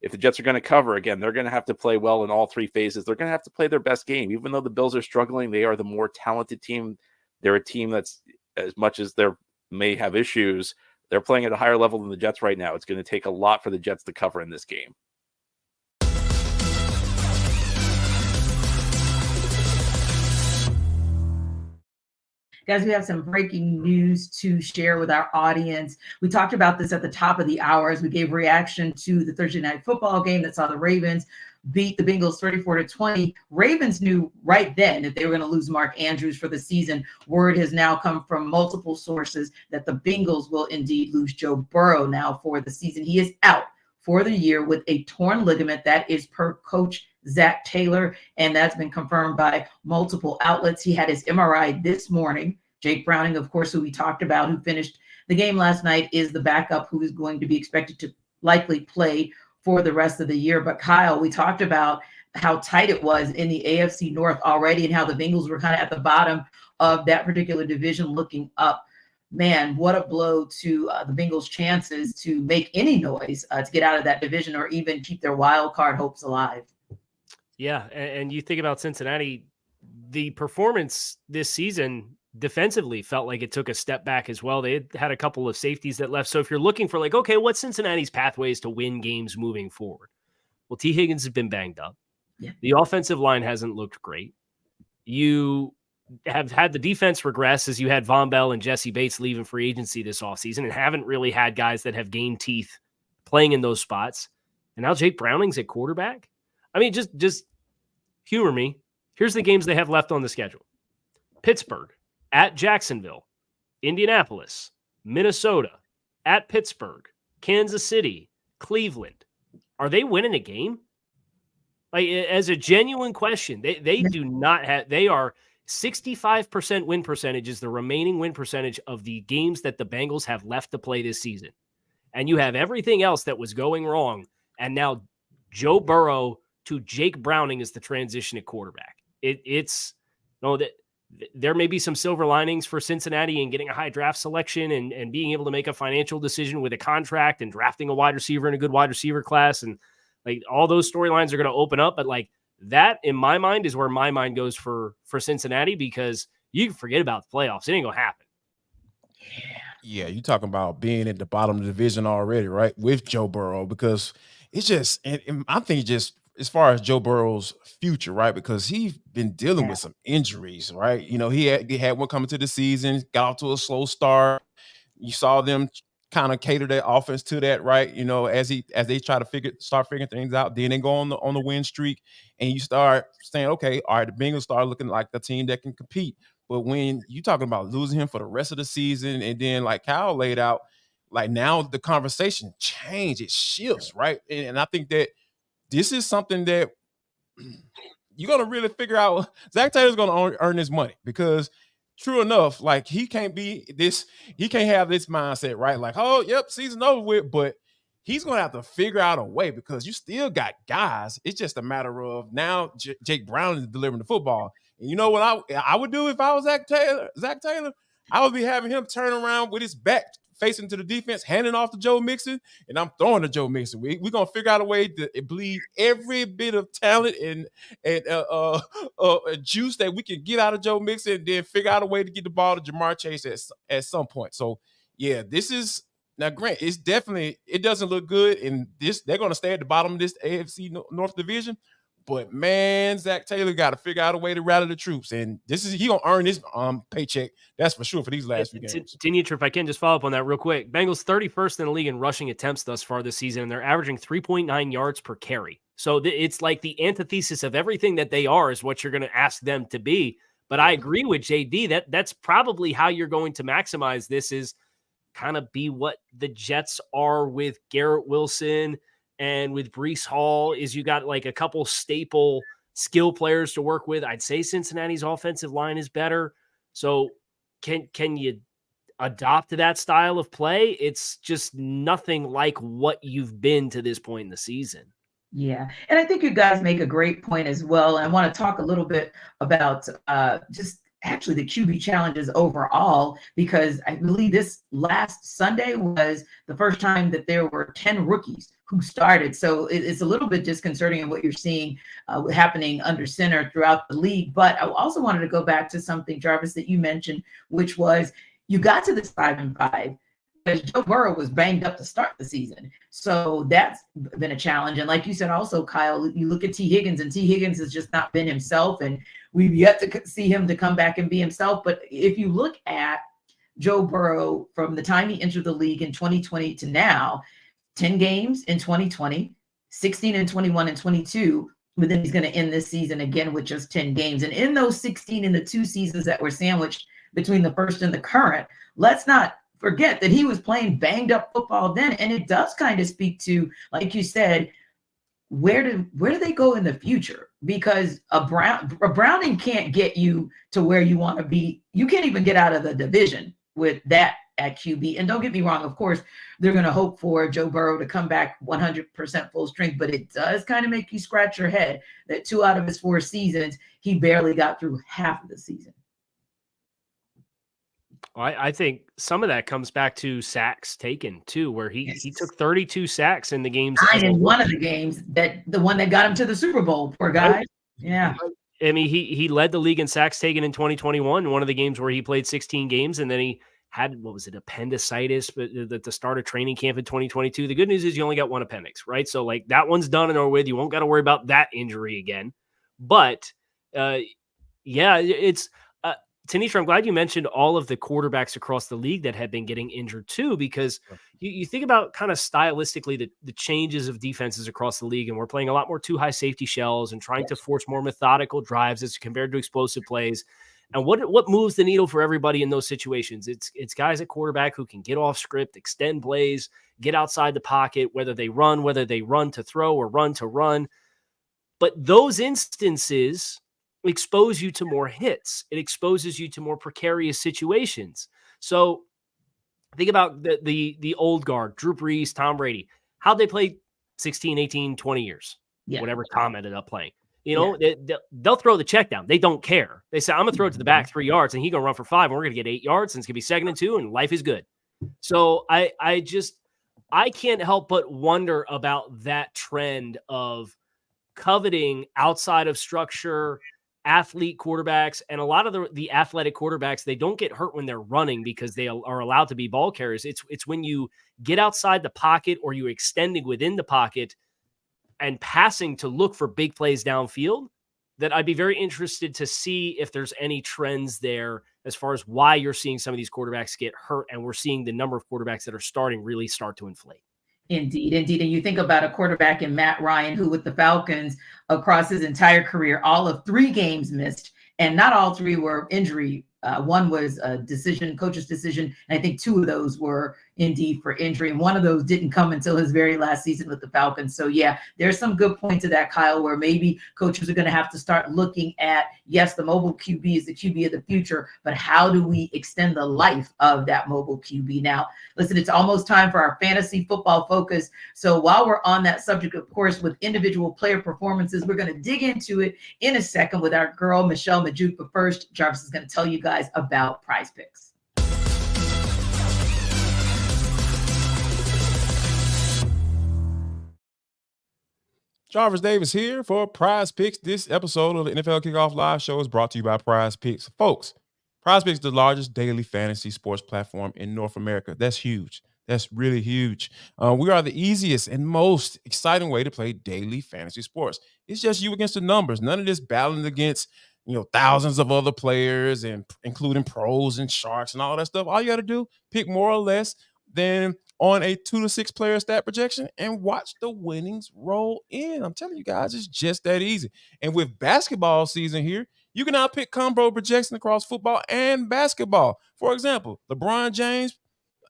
If the Jets are going to cover, again, they're going to have to play well in all 3 phases. They're going to have to play their best game. Even though the Bills are struggling, they are the more talented team. They're a team that's, as much as they may have issues, they're playing at a higher level than the Jets right now. It's going to take a lot for the Jets to cover in this game. Guys, we have some breaking news to share with our audience. We talked about this at the top of the hour as we gave reaction to the Thursday night football game that saw the Ravens beat the Bengals 34-20. Ravens knew right then that they were going to lose Mark Andrews for the season. Word has now come from multiple sources that the Bengals will indeed lose Joe Burrow now for the season. He is out for the year with a torn ligament. That is per coach Zach Taylor, and that's been confirmed by multiple outlets. He had his MRI this morning. Jake Browning, of course, who we talked about, who finished the game last night, is the backup who is going to be expected to likely play for the rest of the year. But Kyle, we talked about how tight it was in the AFC North already and how the Bengals were kind of at the bottom of that particular division looking up. Man, what a blow to the Bengals' chances to make any noise to get out of that division or even keep their wild card hopes alive. Yeah, and you think about Cincinnati, the performance this season defensively felt like it took a step back as well. They had a couple of safeties that left. So if you're looking for like, okay, what's Cincinnati's pathways to win games moving forward? Well, T. Higgins has been banged up. Yeah. The offensive line hasn't looked great. You have had the defense regress as you had Von Bell and Jesse Bates leaving free agency this offseason and haven't really had guys that have gained teeth playing in those spots. And now Jake Browning's at quarterback. I mean, just humor me. Here's the games they have left on the schedule. Pittsburgh, at Jacksonville, Indianapolis, Minnesota, at Pittsburgh, Kansas City, Cleveland. Are they winning a game? Like, as a genuine question, they do not have, they are 65% win percentage is the remaining win percentage of the games that the Bengals have left to play this season. And you have everything else that was going wrong. And now Joe Burrow to Jake Browning is the transition at quarterback. There may be some silver linings for Cincinnati in getting a high draft selection and being able to make a financial decision with a contract and drafting a wide receiver in a good wide receiver class. And like all those storylines are going to open up. But like that, in my mind, is where my mind goes for Cincinnati, because you can forget about the playoffs. It ain't going to happen. Yeah, you talking about being at the bottom of the division already, right? With Joe Burrow, because it's just, and I think just as far as Joe Burrow's future, right? Because he's been dealing with some injuries, right? You know, he had one coming to the season, got off to a slow start. You saw them kind of cater their offense to that, right? You know, as they try to start figuring things out, then they go on the win streak, and you start saying, okay, all right, the Bengals start looking like the team that can compete. But when you talking about losing him for the rest of the season, and then like Kyle laid out, like now the conversation changes, it shifts, right? And I think that this is something that you're going to really figure out. Zach Taylor's going to earn his money, because true enough, like he can't have this mindset, right? Like, oh, yep, season over with, but he's gonna have to figure out a way because you still got guys. It's just a matter of now Jake Brown is delivering the football. And you know what I would do if I was Zach Taylor? I would be having him turn around with his back facing to the defense, handing off to Joe Mixon, and I'm throwing to Joe Mixon. We're going to figure out a way to bleed every bit of talent and juice that we can get out of Joe Mixon, and then figure out a way to get the ball to Jamar Chase at some point. So, yeah, this is – now, Grant, it doesn't look good, and they're going to stay at the bottom of this AFC North division. But man, Zach Taylor got to figure out a way to rally the troops, and he gonna earn his paycheck. That's for sure for these last few games. Denitra, if I can just follow up on that real quick, Bengals 31st in the league in rushing attempts thus far this season, and they're averaging 3.9 yards per carry. So it's like the antithesis of everything that they are is what you're going to ask them to be. But I agree with JD that's probably how you're going to maximize this is kind of be what the Jets are with Garrett Wilson. And with Breece Hall, is you got like a couple staple skill players to work with. I'd say Cincinnati's offensive line is better. So can you adopt that style of play? It's just nothing like what you've been to this point in the season. Yeah. And I think you guys make a great point as well. And I want to talk a little bit about just actually the QB challenges overall, because I believe this last Sunday was the first time that there were 10 rookies who started. So it's a little bit disconcerting in what you're seeing happening under center throughout the league. But I also wanted to go back to something, Jarvis, that you mentioned, which was you got to this 5-5 because Joe Burrow was banged up to start the season. So that's been a challenge. And like you said, also, Kyle, you look at T. Higgins, and T. Higgins has just not been himself. And we've yet to see him to come back and be himself. But if you look at Joe Burrow from the time he entered the league in 2020 to now, 10 games in 2020, 16 and 21 and 22, but then he's going to end this season again with just 10 games. And in those 16 in the 2 seasons that were sandwiched between the first and the current, let's not forget that he was playing banged up football then. And it does kind of speak to, like you said, where do they go in the future? Because a Browning can't get you to where you want to be. You can't even get out of the division with that at QB. And don't get me wrong, of course, they're going to hope for Joe Burrow to come back 100% full strength, but it does kind of make you scratch your head that 2 out of his 4 seasons, he barely got through half of the season. I think some of that comes back to sacks taken too, where he took 32 sacks in the games. In one of the games, the one that got him to the Super Bowl, poor guy. Right. Yeah. I mean, he led the league in sacks taken in 2021, one of the games where he played 16 games, and then he had, appendicitis at the start of training camp in 2022. The good news is you only got 1 appendix, right? So like that one's done and over with. You won't got to worry about that injury again. But it's Tanisha, I'm glad you mentioned all of the quarterbacks across the league that have been getting injured too, because you think about kind of stylistically the changes of defenses across the league, and we're playing a lot more 2 high safety shells and trying to force more methodical drives as compared to explosive plays. And what moves the needle for everybody in those situations? It's guys at quarterback who can get off script, extend plays, get outside the pocket, whether they run to throw or run to run. But those instances expose you to more hits. It exposes you to more precarious situations. So think about the old guard, Drew Brees, Tom Brady. How'd they play 16, 18, 20 years? Yeah. Whatever Tom ended up playing. They'll throw the check down. They don't care. They say, I'm going to throw it to the back 3 yards, and he's going to run for 5, and we're going to get 8 yards, and it's going to be 2nd and 2, and life is good. So I can't help but wonder about that trend of coveting outside of structure athlete quarterbacks, and a lot of the athletic quarterbacks, they don't get hurt when they're running because they are allowed to be ball carriers. It's when you get outside the pocket or you extending within the pocket and passing to look for big plays downfield that I'd be very interested to see if there's any trends there as far as why you're seeing some of these quarterbacks get hurt, and we're seeing the number of quarterbacks that are starting really start to inflate. Indeed. And you think about a quarterback in Matt Ryan, who with the Falcons across his entire career, all of 3 games missed, and not all 3 were injury One was a decision, coach's decision, and I think 2 of those were indeed for injury, and one of those didn't come until his very last season with the Falcons. So yeah, there's some good points to that, Kyle, where maybe coaches are going to have to start looking at, yes, the mobile QB is the QB of the future, but how do we extend the life of that mobile QB? Now, listen, it's almost time for our fantasy football focus. So while we're on that subject, of course, with individual player performances, we're going to dig into it in a second with our girl, Michelle Majuk. But first, Jarvis is going to tell you guys about Prize Picks. Jarvis Davis here for Prize Picks. This episode of the NFL Kickoff Live Show is brought to you by Prize Picks. Folks, Prize Picks is the largest daily fantasy sports platform in North America. That's huge. That's really huge. We are the easiest and most exciting way to play daily fantasy sports. It's just you against the numbers. None of this battling against thousands of other players and including pros and sharks and all that stuff. All you got to do, pick more or less than on a 2 to 6 player stat projection and watch the winnings roll in. I'm telling you guys, it's just that easy. And with basketball season here, you can now pick combo projection across football and basketball. For example, LeBron James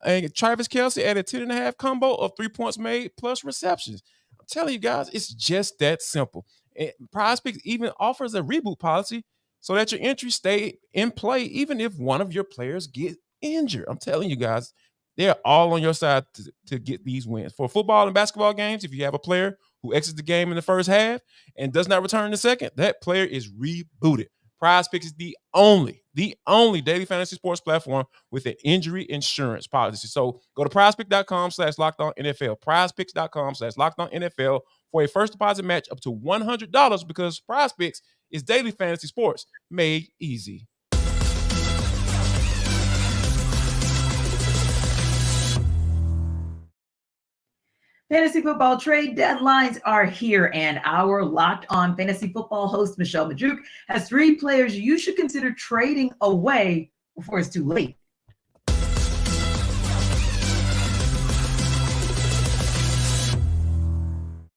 and Travis Kelce at a 10.5 combo of 3 points made plus receptions. I'm telling you guys, it's just that simple. And Prize Picks even offers a reboot policy so that your entries stay in play even if one of your players get injured. I'm telling you guys, they're all on your side to get these wins. For football and basketball games, if you have a player who exits the game in the first half and does not return in the second, that player is rebooted. Prize Picks is the only daily fantasy sports platform with an injury insurance policy. So go to prizepicks.com/lockedonnfl, prizepicks.com/lockedonnfl for a first deposit match up to $100 because Prize Picks is daily fantasy sports made easy. Fantasy football trade deadlines are here, and our Locked On Fantasy Football host, Michelle Majuk, has 3 players you should consider trading away before it's too late.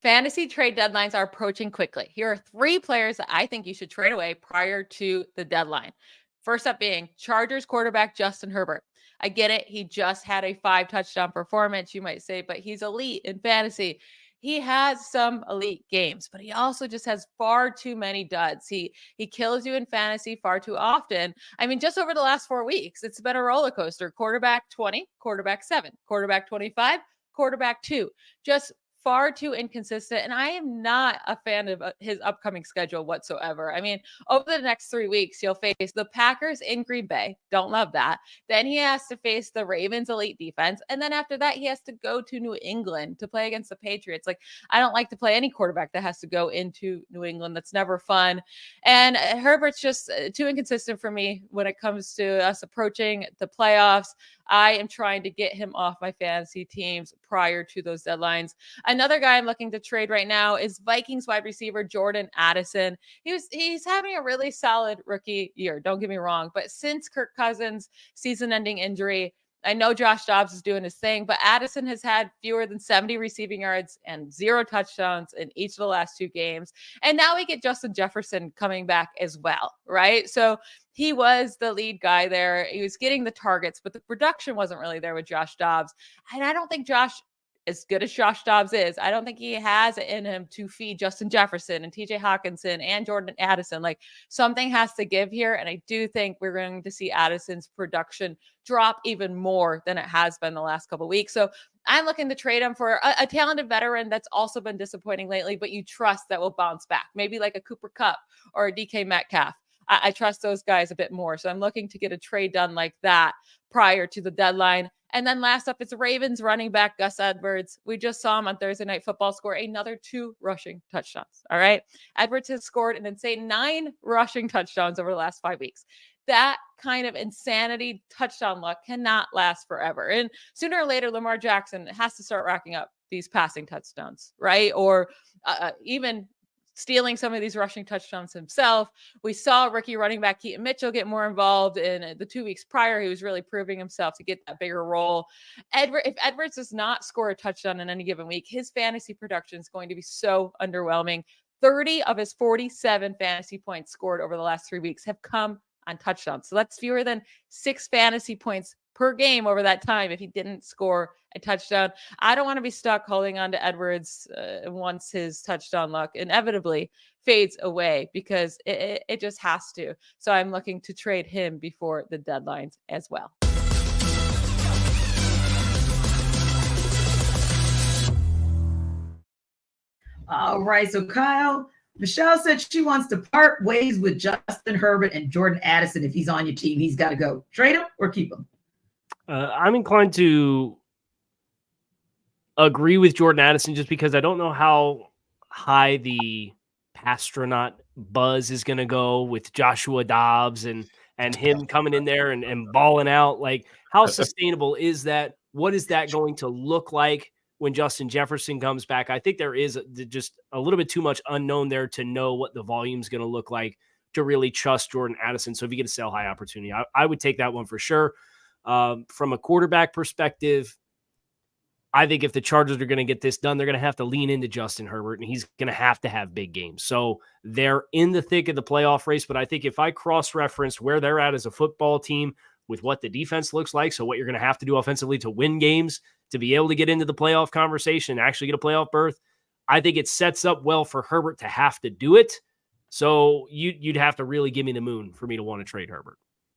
Fantasy trade deadlines are approaching quickly. Here are 3 players that I think you should trade away prior to the deadline. First up being Chargers quarterback Justin Herbert. I get it. He just had a 5-touchdown performance, you might say, but he's elite in fantasy. He has some elite games, but he also just has far too many duds. He kills you in fantasy far too often. I mean, just over the last 4 weeks, it's been a roller coaster. Quarterback 20, quarterback 7, quarterback 25, quarterback 2. Just far too inconsistent, and I am not a fan of his upcoming schedule whatsoever. I mean, over the next 3 weeks, he'll face the Packers in Green Bay. Don't love that. Then he has to face the Ravens elite defense, and then after that, he has to go to New England to play against the Patriots. Like, I don't like to play any quarterback that has to go into New England. That's never fun. And Herbert's just too inconsistent for me when it comes to us approaching the playoffs. I am trying to get him off my fantasy teams prior to those deadlines. Another guy I'm looking to trade right now is Vikings wide receiver Jordan Addison. He's having a really solid rookie year, don't get me wrong, but since Kirk Cousins' season-ending injury, I know Josh Dobbs is doing his thing, but Addison has had fewer than 70 receiving yards and 0 touchdowns in each of the last 2 games. And now we get Justin Jefferson coming back as well, right? So he was the lead guy there. He was getting the targets, but the production wasn't really there with Josh Dobbs. And I don't think Josh, as good as Josh Dobbs is, I don't think he has it in him to feed Justin Jefferson and TJ Hawkinson and Jordan Addison. Like, something has to give here. And I do think we're going to see Addison's production drop even more than it has been the last couple of weeks. So I'm looking to trade him for a talented veteran that's also been disappointing lately, but you trust that will bounce back. Maybe like a Cooper Kupp or a DK Metcalf. I trust those guys a bit more. So I'm looking to get a trade done like that prior to the deadline. And then last up, it's Ravens running back Gus Edwards. We just saw him on Thursday Night Football score another 2 rushing touchdowns. All right. Edwards has scored an insane 9 rushing touchdowns over the last 5 weeks. That kind of insanity touchdown luck cannot last forever. And sooner or later, Lamar Jackson has to start racking up these passing touchdowns, right? Or even stealing some of these rushing touchdowns himself. We saw rookie running back Keaton Mitchell get more involved in the 2 weeks prior. He was really proving himself to get that bigger role. If Edwards does not score a touchdown in any given week, his fantasy production is going to be so underwhelming. 30 of his 47 fantasy points scored over the last 3 weeks have come on touchdowns. So that's fewer than 6 fantasy points per game over that time if he didn't score a touchdown. I don't want to be stuck holding on to Edwards once his touchdown luck inevitably fades away, because it just has to. So I'm looking to trade him before the deadlines as well. All right, so Kyle, Michelle said she wants to part ways with Justin Herbert and Jordan Addison. If he's on your team, he's got to go. Trade him or keep him? I'm inclined to agree with Jordan Addison just because I don't know how high the Pastronaut buzz is going to go with Joshua Dobbs and him coming in there and balling out. Like, how sustainable is that? What is that going to look like when Justin Jefferson comes back? I think there is just a little bit too much unknown there to know what the volume is going to look like to really trust Jordan Addison. So if you get a sell high opportunity, I would take that one for sure. From a quarterback perspective, I think if the Chargers are going to get this done, they're going to have to lean into Justin Herbert, and he's going to have big games. So they're in the thick of the playoff race. But I think if I cross-reference where they're at as a football team with what the defense looks like, so what you're going to have to do offensively to win games, to be able to get into the playoff conversation, actually get a playoff berth, I think it sets up well for Herbert to have to do it. So you'd have to really give me the moon for me to want to trade Herbert.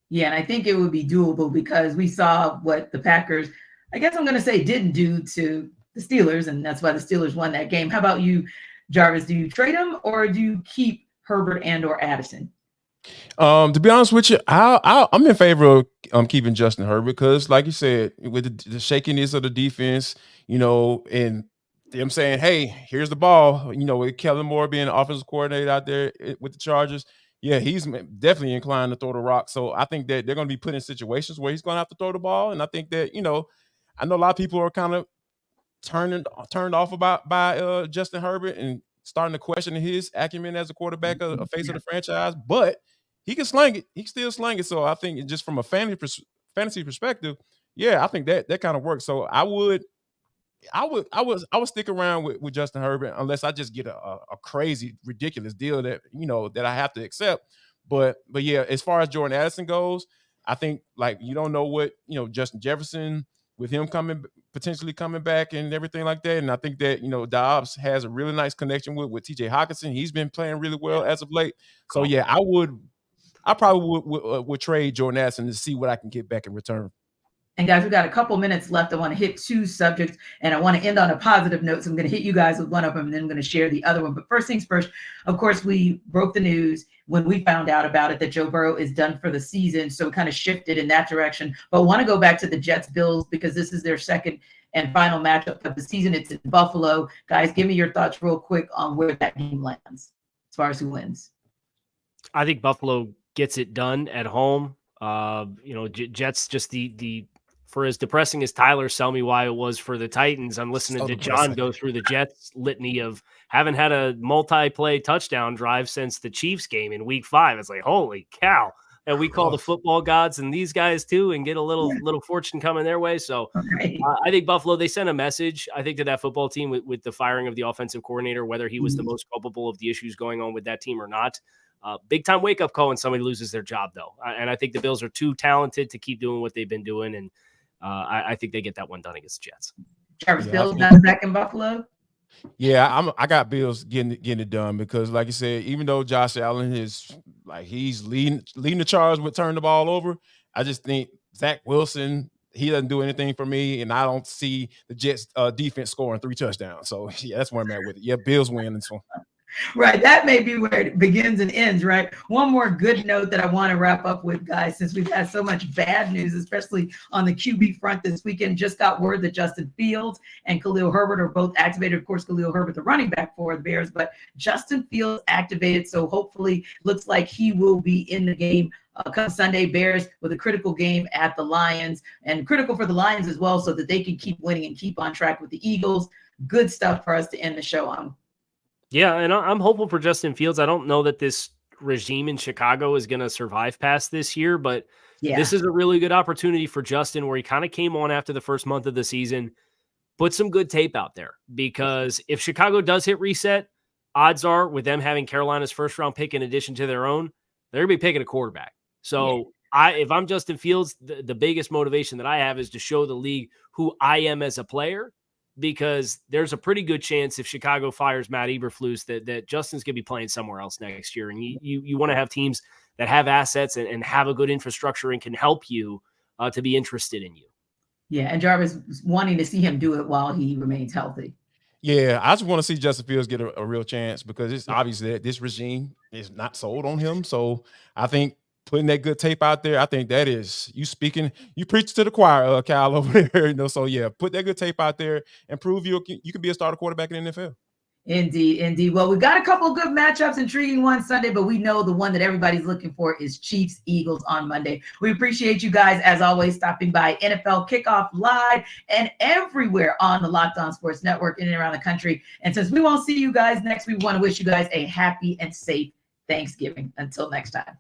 Yeah, and I think it would be doable because we saw what the Packers, I guess I'm going to say, didn't do to the Steelers, and that's why the Steelers won that game. How about you, Jarvis? Do you trade him or do you keep Herbert and or Addison? To be honest with you, I'm in favor of keeping Justin Herbert because, like you said, with the shakiness of the defense, and them saying, "Hey, here's the ball," with Kellen Moore being the offensive coordinator out there with the Chargers. Yeah, he's definitely inclined to throw the rock. So I think that they're going to be put in situations where he's going to have to throw the ball. And I think that, I know a lot of people are kind of turned off by Justin Herbert and starting to question his acumen as a quarterback, a face of the franchise. But he can sling it. He can still sling it. So I think just from a fantasy perspective, yeah, I think that kind of works. So I would stick around with Justin Herbert unless I just get a crazy, ridiculous deal that that I have to accept. But yeah, as far as Jordan Addison goes, I think you don't know what Justin Jefferson with him potentially coming back and everything like that. And I think that Dobbs has a really nice connection with TJ Hockenson. He's been playing really well as of late. So yeah, I probably would trade Jordan Addison to see what I can get back in return. And guys, we've got a couple minutes left. I want to hit 2 subjects, and I want to end on a positive note. So I'm going to hit you guys with one of them, and then I'm going to share the other one. But first things first, of course, we broke the news when we found out about it that Joe Burrow is done for the season. So it kind of shifted in that direction. But I want to go back to the Jets-Bills because this is their second and final matchup of the season. It's in Buffalo. Guys, give me your thoughts real quick on where that game lands as far as who wins. I think Buffalo gets it done at home. Jets just the for as depressing as Tyler sell me why it was for the Titans, I'm listening to John go through the Jets litany of haven't had a multi-play touchdown drive since the Chiefs game in week 5. It's like, holy cow. And we call the football gods and these guys too and get a little fortune coming their way. So I think Buffalo, they sent a message, I think, to that football team with the firing of the offensive coordinator, whether he was the most culpable of the issues going on with that team or not. Big time wake up call when somebody loses their job, though. And I think the Bills are too talented to keep doing what they've been doing. And I think they get that one done against the Jets. Jarvis, Bills done back in Buffalo? Yeah, I got Bills getting it done because, like you said, even though Josh Allen is he's leading the charge with turning the ball over, I just think Zach Wilson, he doesn't do anything for me, and I don't see the Jets defense scoring 3 touchdowns. So yeah, that's where I'm at with it. Yeah, Bills win this one. Right. That may be where it begins and ends, right? One more good note that I want to wrap up with, guys, since we've had so much bad news, especially on the QB front this weekend. Just got word that Justin Fields and Khalil Herbert are both activated. Of course, Khalil Herbert, the running back for the Bears, but Justin Fields activated. So hopefully looks like he will be in the game come Sunday. Bears with a critical game at the Lions, and critical for the Lions as well so that they can keep winning and keep on track with the Eagles. Good stuff for us to end the show on. Yeah, and I'm hopeful for Justin Fields. I don't know that this regime in Chicago is going to survive past this year, but this is a really good opportunity for Justin where he kind of came on after the first month of the season, put some good tape out there, because if Chicago does hit reset, odds are with them having Carolina's first-round pick in addition to their own, they're going to be picking a quarterback. So if I'm Justin Fields, the biggest motivation that I have is to show the league who I am as a player, because there's a pretty good chance if Chicago fires Matt Eberflus that Justin's going to be playing somewhere else next year. And you want to have teams that have assets and have a good infrastructure and can help you to be interested in you. Yeah, and Jarvis is wanting to see him do it while he remains healthy. Yeah, I just want to see Justin Fields get a real chance, because it's obvious that this regime is not sold on him. So I think putting that good tape out there, I think that is you preach to the choir, Kyle, over there. So yeah, put that good tape out there and prove you can be a starter quarterback in the NFL. Indeed. Well, we've got a couple of good matchups, intriguing ones Sunday, but we know the one that everybody's looking for is Chiefs Eagles on Monday. We appreciate you guys, as always, stopping by NFL Kickoff Live and everywhere on the Locked On Sports Network in and around the country. And since we won't see you guys next week, we want to wish you guys a happy and safe Thanksgiving. Until next time.